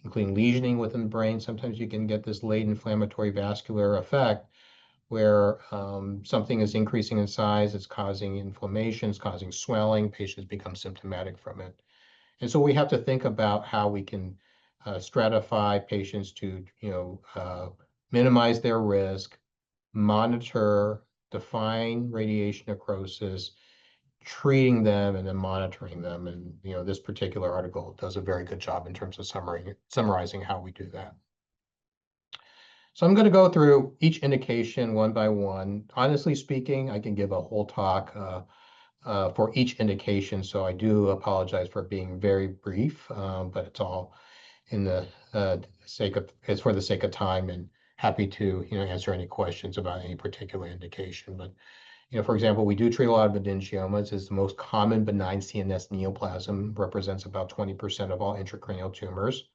including lesioning within the brain, sometimes you can get this late inflammatory vascular effect where something is increasing in size, it's causing inflammation, it's causing swelling, patients become symptomatic from it. And so we have to think about how we can stratify patients to, minimize their risk, monitor, define radiation necrosis, treating them, and then monitoring them. And this particular article does a very good job in terms of summarizing how we do that. So I'm going to go through each indication one by one. Honestly speaking, I can give a whole talk for each indication, so I do apologize for being very brief, but it's all in the it's for the sake of time, and happy to answer any questions about any particular indication. But for example, we do treat a lot of meningiomas. It's the most common benign CNS neoplasm, represents about 20% of all intracranial tumors.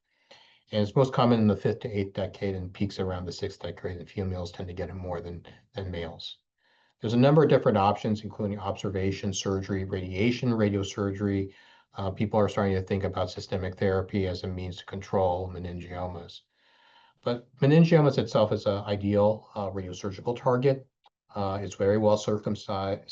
And it's most common in the 5th to 8th decade and peaks around the 6th decade, and females tend to get it more than males. There's a number of different options, including observation, surgery, radiation, radiosurgery. People are starting to think about systemic therapy as a means to control meningiomas. But meningiomas itself is an ideal radiosurgical target. It's very well circumscribed,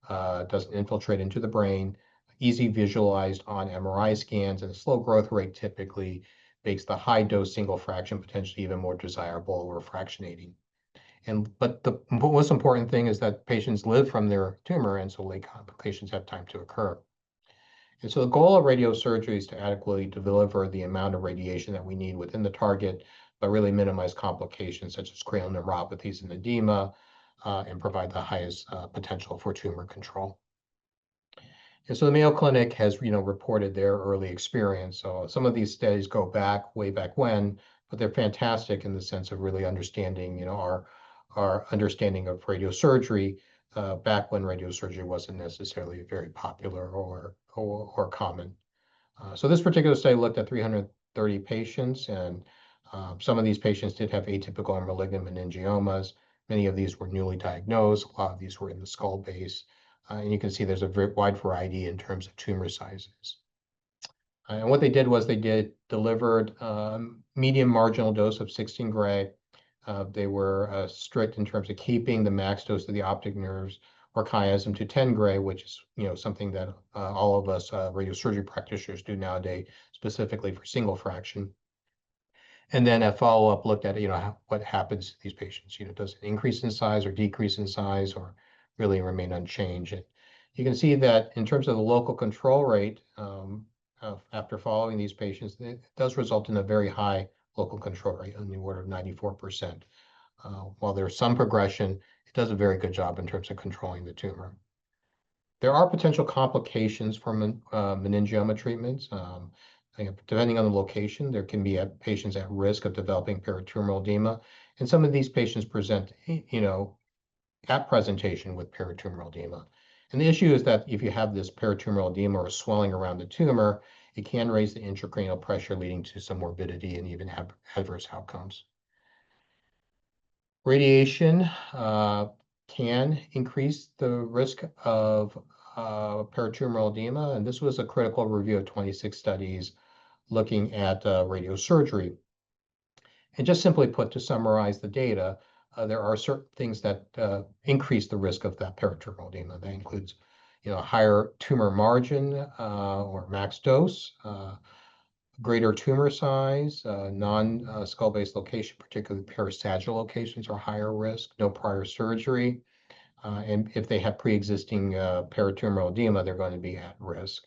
doesn't infiltrate into the brain, easy visualized on MRI scans, and a slow growth rate typically makes the high dose single fraction potentially even more desirable over fractionating. But the most important thing is that patients live from their tumor, and so late complications have time to occur. And so the goal of radiosurgery is to adequately deliver the amount of radiation that we need within the target, but really minimize complications such as cranial neuropathies and edema, and provide the highest potential for tumor control. And so the Mayo Clinic has, reported their early experience. So some of these studies go back, way back when, but they're fantastic in the sense of really understanding, our understanding of radiosurgery back when radiosurgery wasn't necessarily very popular or common. So this particular study looked at 330 patients, and some of these patients did have atypical or malignant meningiomas. Many of these were newly diagnosed. A lot of these were in the skull base. And you can see there's a very wide variety in terms of tumor sizes. And what they did was they delivered medium marginal dose of 16 gray. They were strict in terms of keeping the max dose of the optic nerves or chiasm to 10 gray, which is something that all of us radiosurgery practitioners do nowadays, specifically for single fraction. And then a follow-up looked at what happens to these patients. Does it increase in size or decrease in size, or really remain unchanged? And you can see that in terms of the local control rate, after following these patients, it does result in a very high local control rate on the order of 94%. While there's some progression, it does a very good job in terms of controlling the tumor. There are potential complications from meningioma treatments. Depending on the location, there can be patients at risk of developing peritumoral edema. And some of these patients present, at presentation with peritumoral edema. And the issue is that if you have this peritumoral edema or swelling around the tumor, it can raise the intracranial pressure, leading to some morbidity and even adverse outcomes. Radiation can increase the risk of peritumoral edema, and this was a critical review of 26 studies looking at radiosurgery. And just simply put, to summarize the data, there are certain things that increase the risk of that peritumoral edema. That includes, higher tumor margin or max dose, greater tumor size, non-skull-based location, particularly perisagittal locations, are higher risk, no prior surgery. And if they have pre-existing peritumoral edema, they're going to be at risk.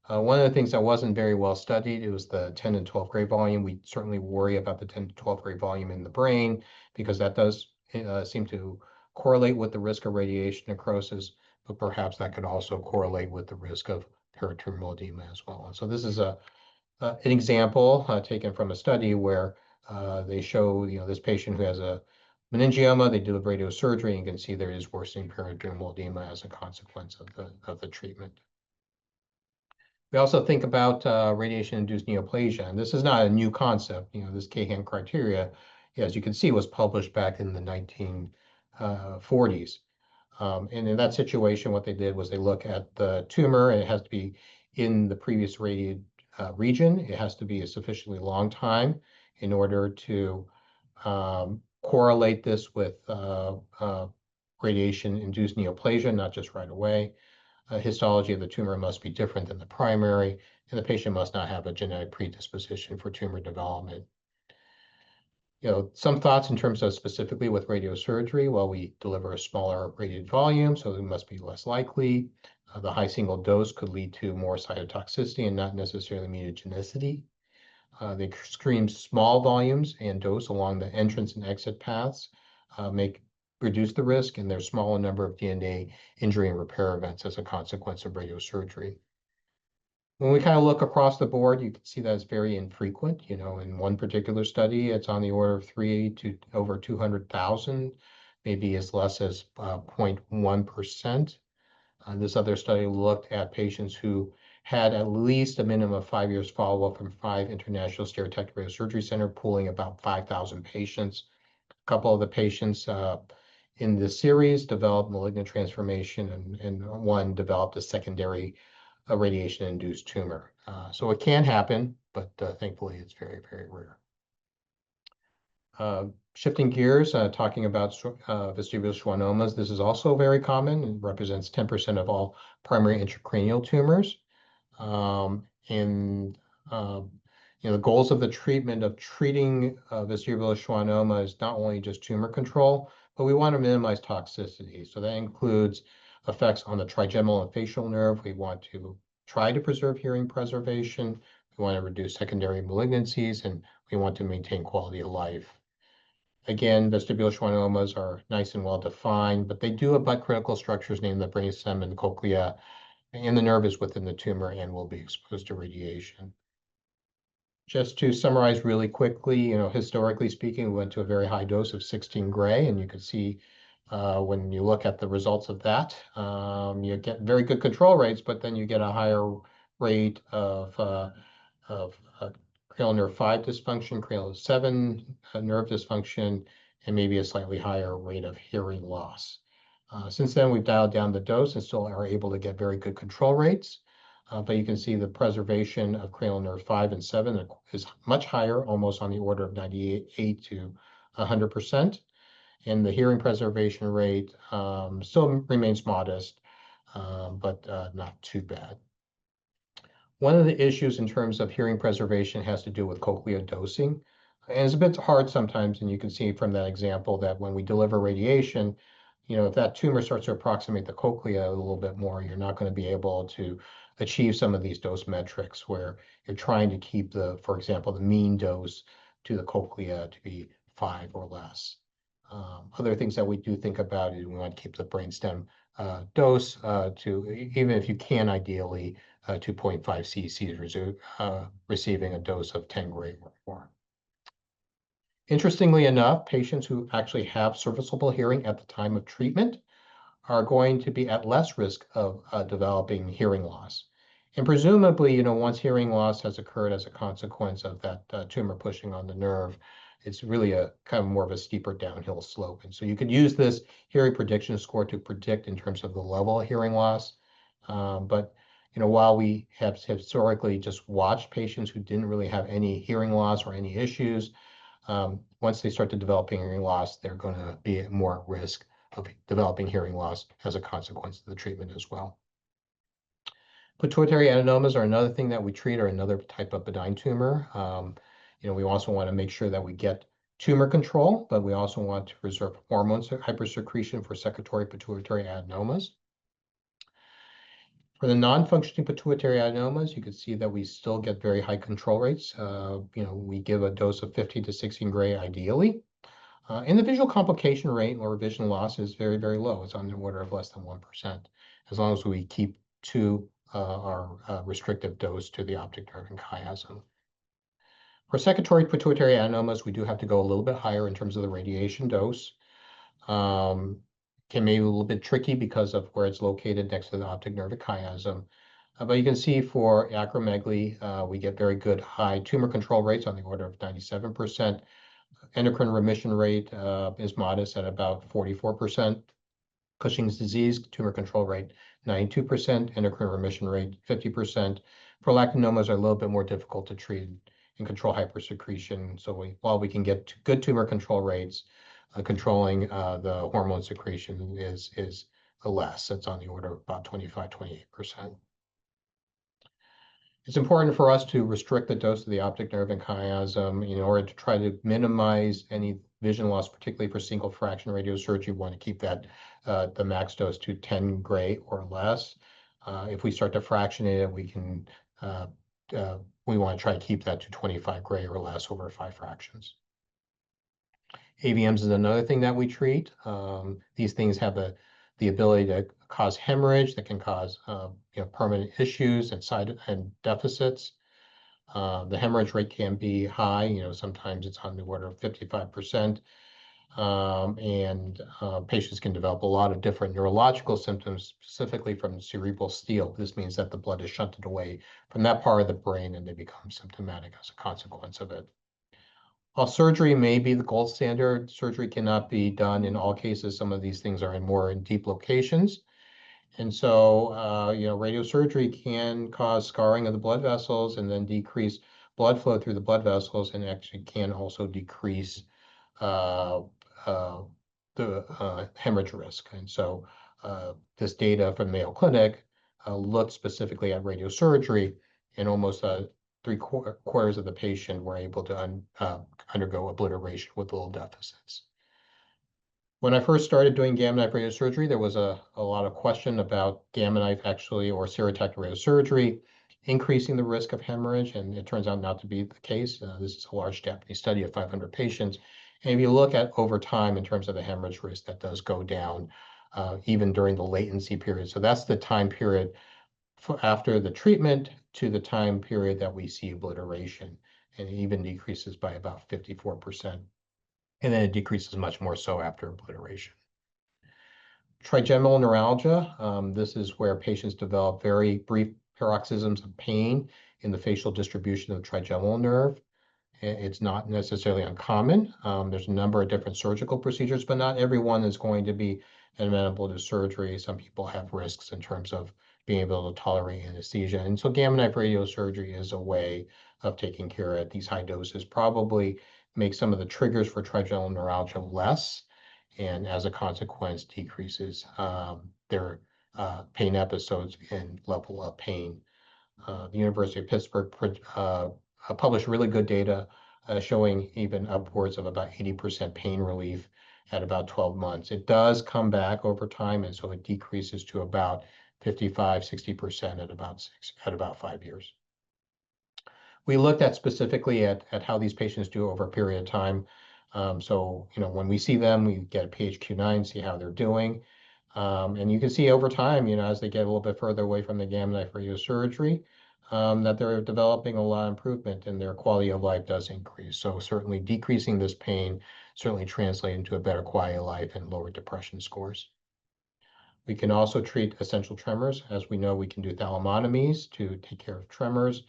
One of the things that wasn't very well studied, it was the 10 and 12 gray volume. We certainly worry about the 10 to 12 gray volume in the brain because that does seem to correlate with the risk of radiation necrosis, but perhaps that could also correlate with the risk of peritumoral edema as well. And so this is an example taken from a study where they show, this patient who has a meningioma, they do a radiosurgery, and you can see there is worsening peritoneal edema as a consequence of the treatment. We also think about radiation-induced neoplasia, and this is not a new concept. This Cahan criteria, as you can see, was published back in the 1940s. And in that situation, what they did was they look at the tumor, and it has to be in the previous radiated region. It has to be a sufficiently long time in order to correlate this with radiation-induced neoplasia, not just right away. Histology of the tumor must be different than the primary, and the patient must not have a genetic predisposition for tumor development. Some thoughts in terms of specifically with radiosurgery. Well, we deliver a smaller radiated volume, so it must be less likely. The high single dose could lead to more cytotoxicity and not necessarily mutagenicity. The extreme small volumes and dose along the entrance and exit paths reduce the risk, and there's smaller number of DNA injury and repair events as a consequence of radiosurgery. When we kind of look across the board, you can see that it's very infrequent. In one particular study, it's on the order of 3 to over 200,000, maybe as less as 0.1%. This other study looked at patients who had at least a minimum of 5 years follow-up from 5 international stereotactic radiosurgery centers, pooling about 5,000 patients. A couple of the patients in this series developed malignant transformation, and one developed a secondary radiation-induced tumor. So it can happen, but thankfully it's very, very rare. Shifting gears, talking about vestibular schwannomas, this is also very common and represents 10% of all primary intracranial tumors. The goals of the treatment of treating vestibular schwannoma is not only just tumor control, but we want to minimize toxicity. So that includes effects on the trigeminal and facial nerve. We want to try to preserve hearing preservation. We want to reduce secondary malignancies, and we want to maintain quality of life. Again, vestibular schwannomas are nice and well defined, but they do abut critical structures named the brainstem and the cochlea, and the nerve is within the tumor and will be exposed to radiation. Just to summarize really quickly, historically speaking, we went to a very high dose of 16 gray, and you can see when you look at the results of that, you get very good control rates, but then you get a higher rate of cranial nerve 5 dysfunction, cranial 7 nerve dysfunction, and maybe a slightly higher rate of hearing loss. Since then, we've dialed down the dose and still are able to get very good control rates. But you can see the preservation of cranial nerve 5 and 7 is much higher, almost on the order of 98 to 100%. And the hearing preservation rate still remains modest, but not too bad. One of the issues in terms of hearing preservation has to do with cochlear dosing. And it's a bit hard sometimes, and you can see from that example that when we deliver radiation, if that tumor starts to approximate the cochlea a little bit more, you're not going to be able to achieve some of these dose metrics where you're trying to keep for example, the mean dose to the cochlea to be 5 or less. Other things that we do think about is we want to keep the brainstem dose to, even if you can ideally 2.5 cc receiving a dose of 10 gray or more. Interestingly enough, patients who actually have serviceable hearing at the time of treatment are going to be at less risk of developing hearing loss. And presumably, once hearing loss has occurred as a consequence of that tumor pushing on the nerve, it's really a kind of more of a steeper downhill slope. And so you could use this hearing prediction score to predict in terms of the level of hearing loss. But while we have historically just watched patients who didn't really have any hearing loss or any issues, once they start to develop hearing loss, they're going to be at more at risk of developing hearing loss as a consequence of the treatment as well. Pituitary adenomas are another thing that we treat, or another type of benign tumor. We also want to make sure that we get tumor control, but we also want to preserve hormone hypersecretion for secretory pituitary adenomas. For the non-functioning pituitary adenomas, you can see that we still get very high control rates. We give a dose of 15 to 16 gray ideally. And the visual complication rate or vision loss is very, very low. It's on the order of less than 1%, as long as we keep to our restrictive dose to the optic nerve and chiasm. For secretory pituitary adenomas, we do have to go a little bit higher in terms of the radiation dose. Can be a little bit tricky because of where it's located next to the optic nerve and chiasm. But you can see for acromegaly, we get very good high tumor control rates on the order of 97%. Endocrine remission rate is modest at about 44%. Cushing's disease, tumor control rate, 92%. Endocrine remission rate, 50%. Prolactinomas are a little bit more difficult to treat and control hypersecretion. So while we can get good tumor control rates, controlling the hormone secretion is less. It's on the order of about 25, 28%. It's important for us to restrict the dose of the optic nerve and chiasm in order to try to minimize any vision loss, particularly for single fraction radiosurgery. We want to keep that the max dose to 10 gray or less. If we start to fractionate it, we want to try to keep that to 25 gray or less over 5 fractions. AVMs is another thing that we treat. These things have the ability to cause hemorrhage, that can cause permanent issues and deficits. The hemorrhage rate can be high. Sometimes it's on the order of 55%. And patients can develop a lot of different neurological symptoms, specifically from cerebral steal. This means that the blood is shunted away from that part of the brain and they become symptomatic as a consequence of it. While surgery may be the gold standard, surgery cannot be done in all cases. Some of these things are in deep locations. And so, radiosurgery can cause scarring of the blood vessels and then decrease blood flow through the blood vessels, and actually can also decrease the hemorrhage risk. And so this data from Mayo Clinic looked specifically at radiosurgery, and almost 3/4 of the patient were able to undergo obliteration with little deficits. When I first started doing gamma knife radiosurgery, there was a lot of question about gamma knife actually, or stereotactic radiosurgery, increasing the risk of hemorrhage, and it turns out not to be the case. This is a large Japanese study of 500 patients. And if you look at over time in terms of the hemorrhage risk, that does go down even during the latency period. So that's the time period after the treatment to the time period that we see obliteration, and it even decreases by about 54%. And then it decreases much more so after obliteration. Trigeminal neuralgia, this is where patients develop very brief paroxysms of pain in the facial distribution of the trigeminal nerve. It's not necessarily uncommon. There's a number of different surgical procedures, but not everyone is going to be amenable to surgery. Some people have risks in terms of being able to tolerate anesthesia. And so gamma knife radiosurgery is a way of taking care of it. These high doses probably make some of the triggers for trigeminal neuralgia less, and as a consequence, decreases their pain episodes and level of pain. The University of Pittsburgh published really good data showing even upwards of about 80% pain relief at about 12 months. It does come back over time, and so it decreases to about 55, 60% at about 5 years. We looked at specifically at how these patients do over a period of time. So, when we see them, we get a PHQ-9, see how they're doing. And you can see over time, as they get a little bit further away from the gamma knife radiosurgery, that they're developing a lot of improvement and their quality of life does increase. So certainly decreasing this pain certainly translates into a better quality of life and lower depression scores. We can also treat essential tremors. As we know, we can do thalamotomies to take care of tremors.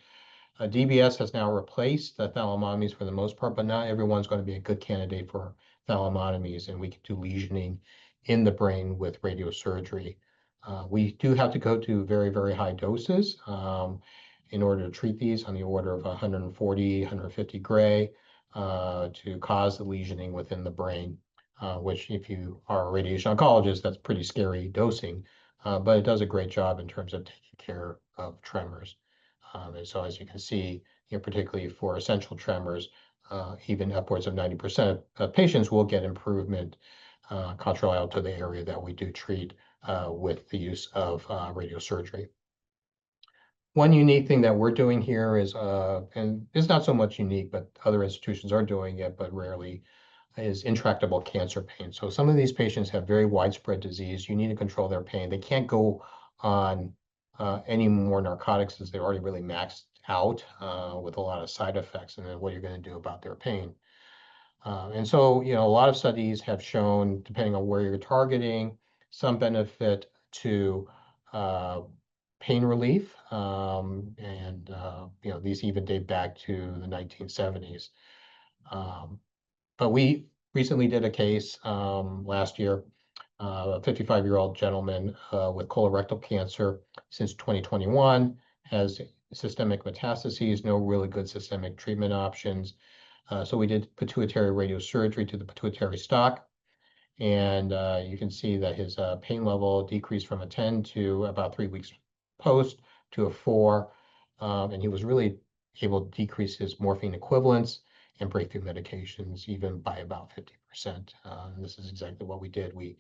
DBS has now replaced the thalamotomies for the most part, but not everyone's going to be a good candidate for thalamotomies, and we can do lesioning in the brain with radiosurgery. We do have to go to very, very high doses in order to treat these, on the order of 140, 150 gray to cause the lesioning within the brain, which if you are a radiation oncologist, that's pretty scary dosing, but it does a great job in terms of taking care of tremors. And so as you can see, particularly for essential tremors, even upwards of 90% of patients will get improvement contralateral to the area that we do treat with the use of radiosurgery. One unique thing that we're doing here is, and it's not so much unique, but other institutions are doing it, but rarely, is intractable cancer pain. So some of these patients have very widespread disease. You need to control their pain. They can't go on any more narcotics as they're already really maxed out with a lot of side effects, and then what you're going to do about their pain. And so, a lot of studies have shown, depending on where you're targeting, some benefit to pain relief. And these even date back to the 1970s. But we recently did a case last year, a 55-year-old gentleman with colorectal cancer since 2021, has systemic metastases, no really good systemic treatment options. So we did pituitary radiosurgery to the pituitary stalk. And you can see that his pain level decreased from a 10 to about 3 weeks post to a 4. And he was really able to decrease his morphine equivalents and breakthrough medications even by about 50%. And this is exactly what we did. We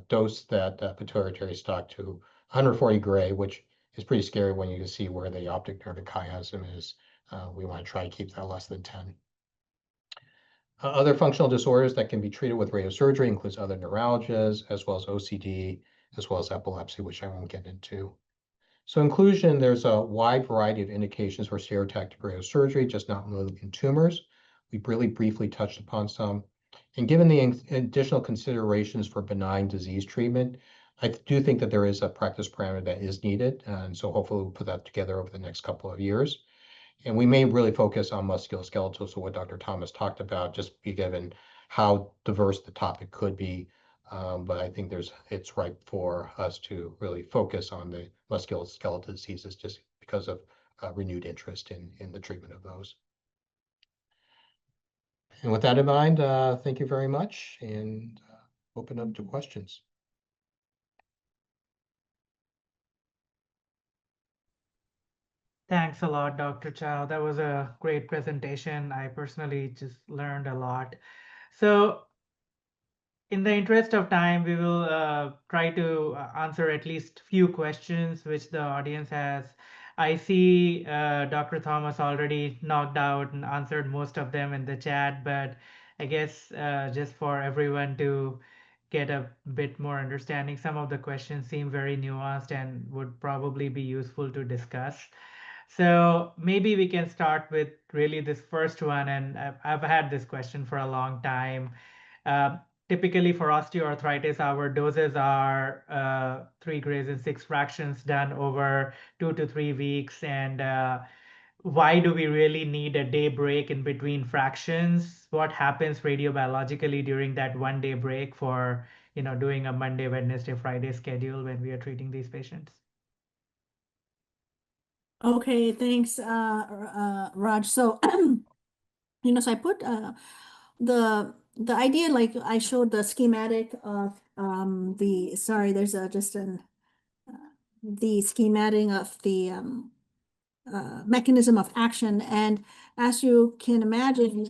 dosed that pituitary stalk to 140 gray, which is pretty scary when you can see where the optic nerve chiasm is. We want to try to keep that less than 10. Other functional disorders that can be treated with radiosurgery includes other neuralgias, as well as OCD, as well as epilepsy, which I won't get into. So inclusion, there's a wide variety of indications for stereotactic radiosurgery, just not in tumors. We really briefly touched upon some. And given the additional considerations for benign disease treatment, I do think that there is a practice parameter that is needed. And so hopefully we'll put that together over the next couple of years. And we may really focus on musculoskeletal, so what Dr. Thomas talked about, just be given how diverse the topic could be. But I think it's right for us to really focus on the musculoskeletal diseases just because of renewed interest in the treatment of those. And with that in mind, thank you very much, and open up to questions. Thanks a lot, Dr. Chow. That was a great presentation. I personally just learned a lot. So in the interest of time, we will try to answer at least few questions which the audience has. I see Dr. Thomas already knocked out and answered most of them in the chat, but I guess just for everyone to get a bit more understanding, some of the questions seem very nuanced and would probably be useful to discuss. So maybe we can start with really this first one, and I've had this question for a long time. Typically for osteoarthritis, our doses are 3 grays and 6 fractions done over 2 to 3 weeks. And why do we really need a day break in between fractions? What happens radiobiologically during that 1 day break for doing a Monday, Wednesday, Friday schedule when we are treating these patients? Okay, thanks, Raj. So, so I put the idea, like I showed the schematic of there's the schematic of the mechanism of action. And as you can imagine,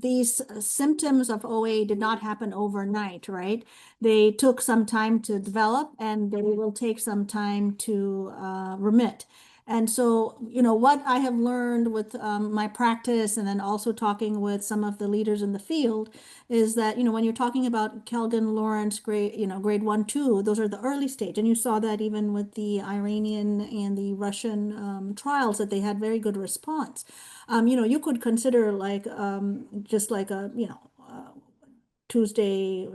these symptoms of OA did not happen overnight, right? They took some time to develop, and they will take some time to remit. And so, what I have learned with my practice and then also talking with some of the leaders in the field is that, when you're talking about Kelvin Lawrence grade, grade 1, 2, those are the early stage. And you saw that even with the Iranian and the Russian trials that they had very good response. You could consider like just like a, Tuesday,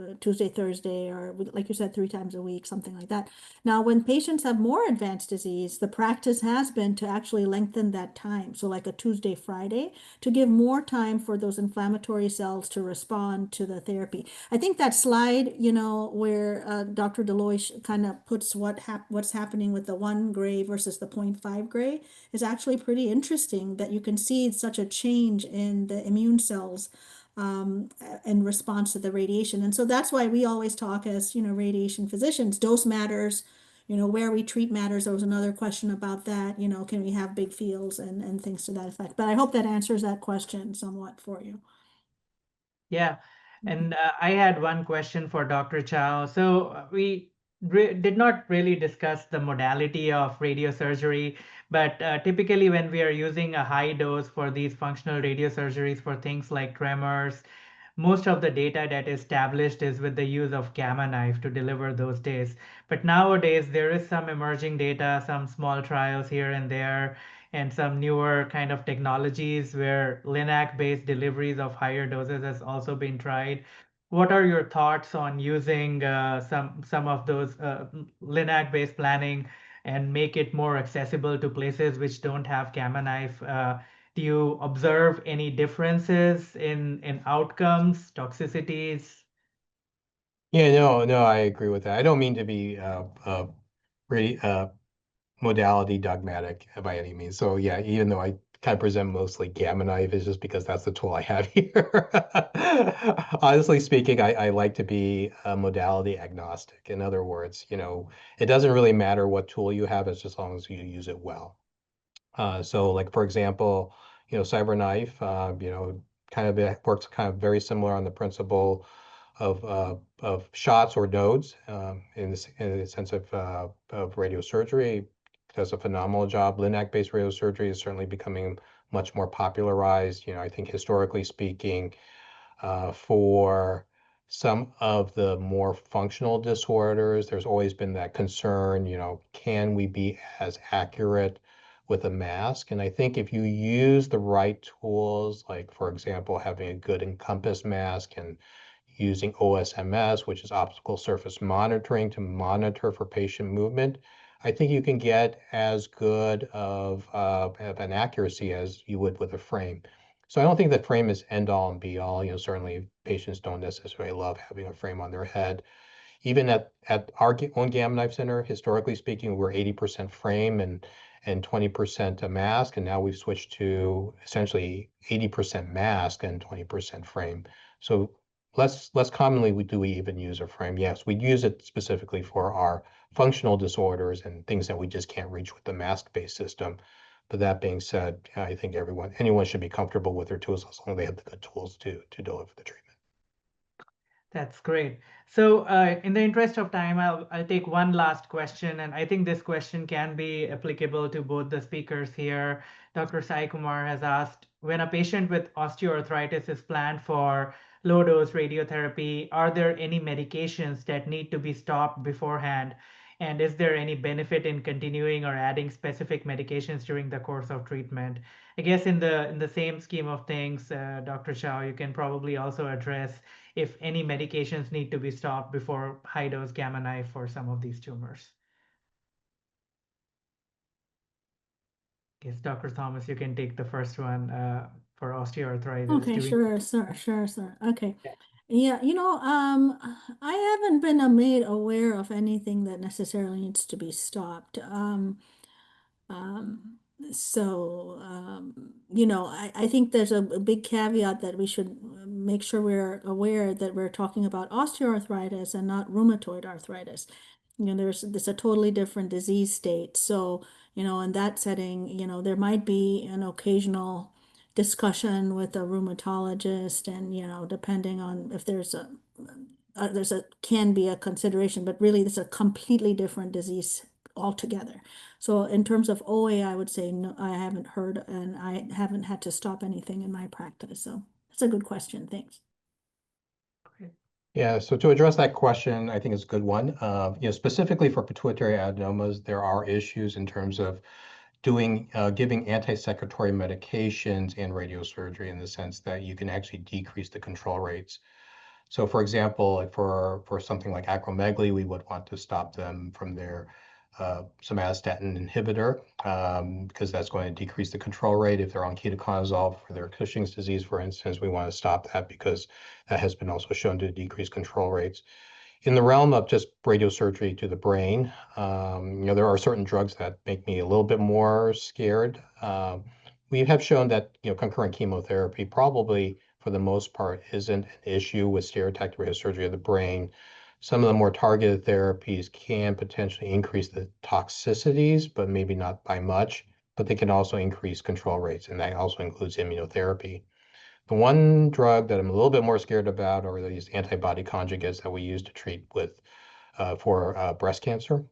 Thursday, or like you said, 3 times a week, something like that. Now, when patients have more advanced disease, the practice has been to actually lengthen that time. So like a Tuesday, Friday, to give more time for those inflammatory cells to respond to the therapy. I think that slide, where Dr. Deloy kind of puts what's happening with the 1 gray versus the 0.5 gray is actually pretty interesting, that you can see such a change in the immune cells in response to the radiation. And so that's why we always talk as, radiation physicians, dose matters, where we treat matters. There was another question about that, can we have big fields and things to that effect. But I hope that answers that question somewhat for you. Yeah, and I had one question for Dr. Chow. So we did not really discuss the modality of radiosurgery, but typically when we are using a high dose for these functional radiosurgeries for things like tremors, most of the data that is established is with the use of gamma knife to deliver those days. But nowadays, there is some emerging data, some small trials here and there, and some newer kind of technologies where LINAC-based deliveries of higher doses has also been tried. What are your thoughts on using some of those LINAC-based planning and make it more accessible to places which don't have gamma knife? Do you observe any differences in outcomes, toxicities? Yeah, no, I agree with that. I don't mean to be really modality dogmatic by any means. So yeah, even though I kind of present mostly gamma knife, it's just because that's the tool I have here. Honestly speaking, I like to be modality agnostic. In other words, it doesn't really matter what tool you have, it's just as long as you use it well. So like for example, CyberKnife, kind of works kind of very similar on the principle of shots or nodes in the sense of radiosurgery. Does a phenomenal job. Linac-based radiosurgery is certainly becoming much more popularized. I think historically speaking, for some of the more functional disorders, there's always been that concern, can we be as accurate with a mask? And I think if you use the right tools, like for example, having a good Encompass mask and using OSMS, which is optical surface monitoring to monitor for patient movement, I think you can get as good of an accuracy as you would with a frame. So I don't think that frame is end all and be all. Certainly patients don't necessarily love having a frame on their head. Even at our own Gamma Knife Center, historically speaking, we're 80% frame and 20% a mask, and now we've switched to essentially 80% mask and 20% frame. So less commonly do we even use a frame. Yes, we use it specifically for our functional disorders and things that we just can't reach with the mask-based system. But that being said, I think anyone should be comfortable with their tools as long as they have the good tools to deliver the treatment. That's great. So, in the interest of time, I'll take one last question, and I think this question can be applicable to both the speakers here. Dr. Sai Kumar has asked, when a patient with osteoarthritis is planned for low-dose radiotherapy, are there any medications that need to be stopped beforehand? And is there any benefit in continuing or adding specific medications during the course of treatment? I guess in the same scheme of things, Dr. Chow, you can probably also address if any medications need to be stopped before high dose gamma knife for some of these tumors. Yes, Dr. Thomas, you can take the first one for osteoarthritis. Okay, sure, sir. Okay. Yeah. Yeah, I haven't been made aware of anything that necessarily needs to be stopped. Um, I think there's a big caveat that we should make sure we're aware that we're talking about osteoarthritis and not rheumatoid arthritis. There's a totally different disease state. So, in that setting, there might be an occasional discussion with a rheumatologist and, depending on if can be a consideration, but really this is a completely different disease altogether. So in terms of OA, I would say no, I haven't heard, and I haven't had to stop anything in my practice. So that's a good question. Thanks. Yeah, so to address that question, I think it's a good one. Specifically for pituitary adenomas, there are issues in terms of giving anti-secretory medications and radiosurgery in the sense that you can actually decrease the control rates. So for example, like for something like acromegaly, we would want to stop them from their somatostatin inhibitor because that's going to decrease the control rate. If they're on ketoconazole for their Cushing's disease, for instance, we want to stop that because that has been also shown to decrease control rates. In the realm of just radiosurgery to the brain, there are certain drugs that make me a little bit more scared. We have shown that concurrent chemotherapy probably, for the most part, isn't an issue with stereotactic radiosurgery of the brain. Some of the more targeted therapies can potentially increase the toxicities, but maybe not by much. But they can also increase control rates, and that also includes immunotherapy. The one drug that I'm a little bit more scared about are these antibody conjugates that we use to treat for breast cancer,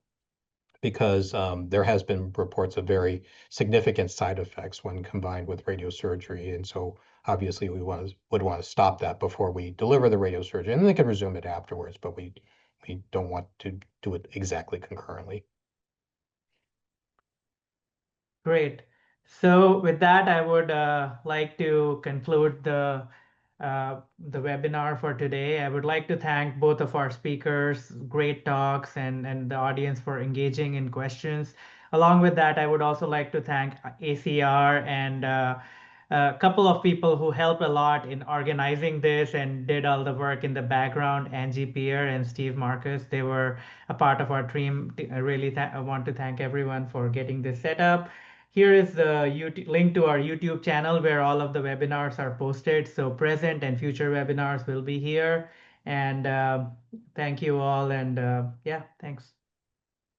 because there has been reports of very significant side effects when combined with radiosurgery. And so obviously we would want to stop that before we deliver the radiosurgery, and they can resume it afterwards, but we don't want to do it exactly concurrently. Great. So with that, I would like to conclude the webinar for today. I would like to thank both of our speakers, great talks, and the audience for engaging in questions. Along with that, I would also like to thank ACR and a couple of people who helped a lot in organizing this and did all the work in the background, Angie Pierre and Steve Marcus. They were a part of our team. I really want to thank everyone for getting this set up. Here is the link to our YouTube channel where all of the webinars are posted. So present and future webinars will be here. And thank you all. And yeah, thanks.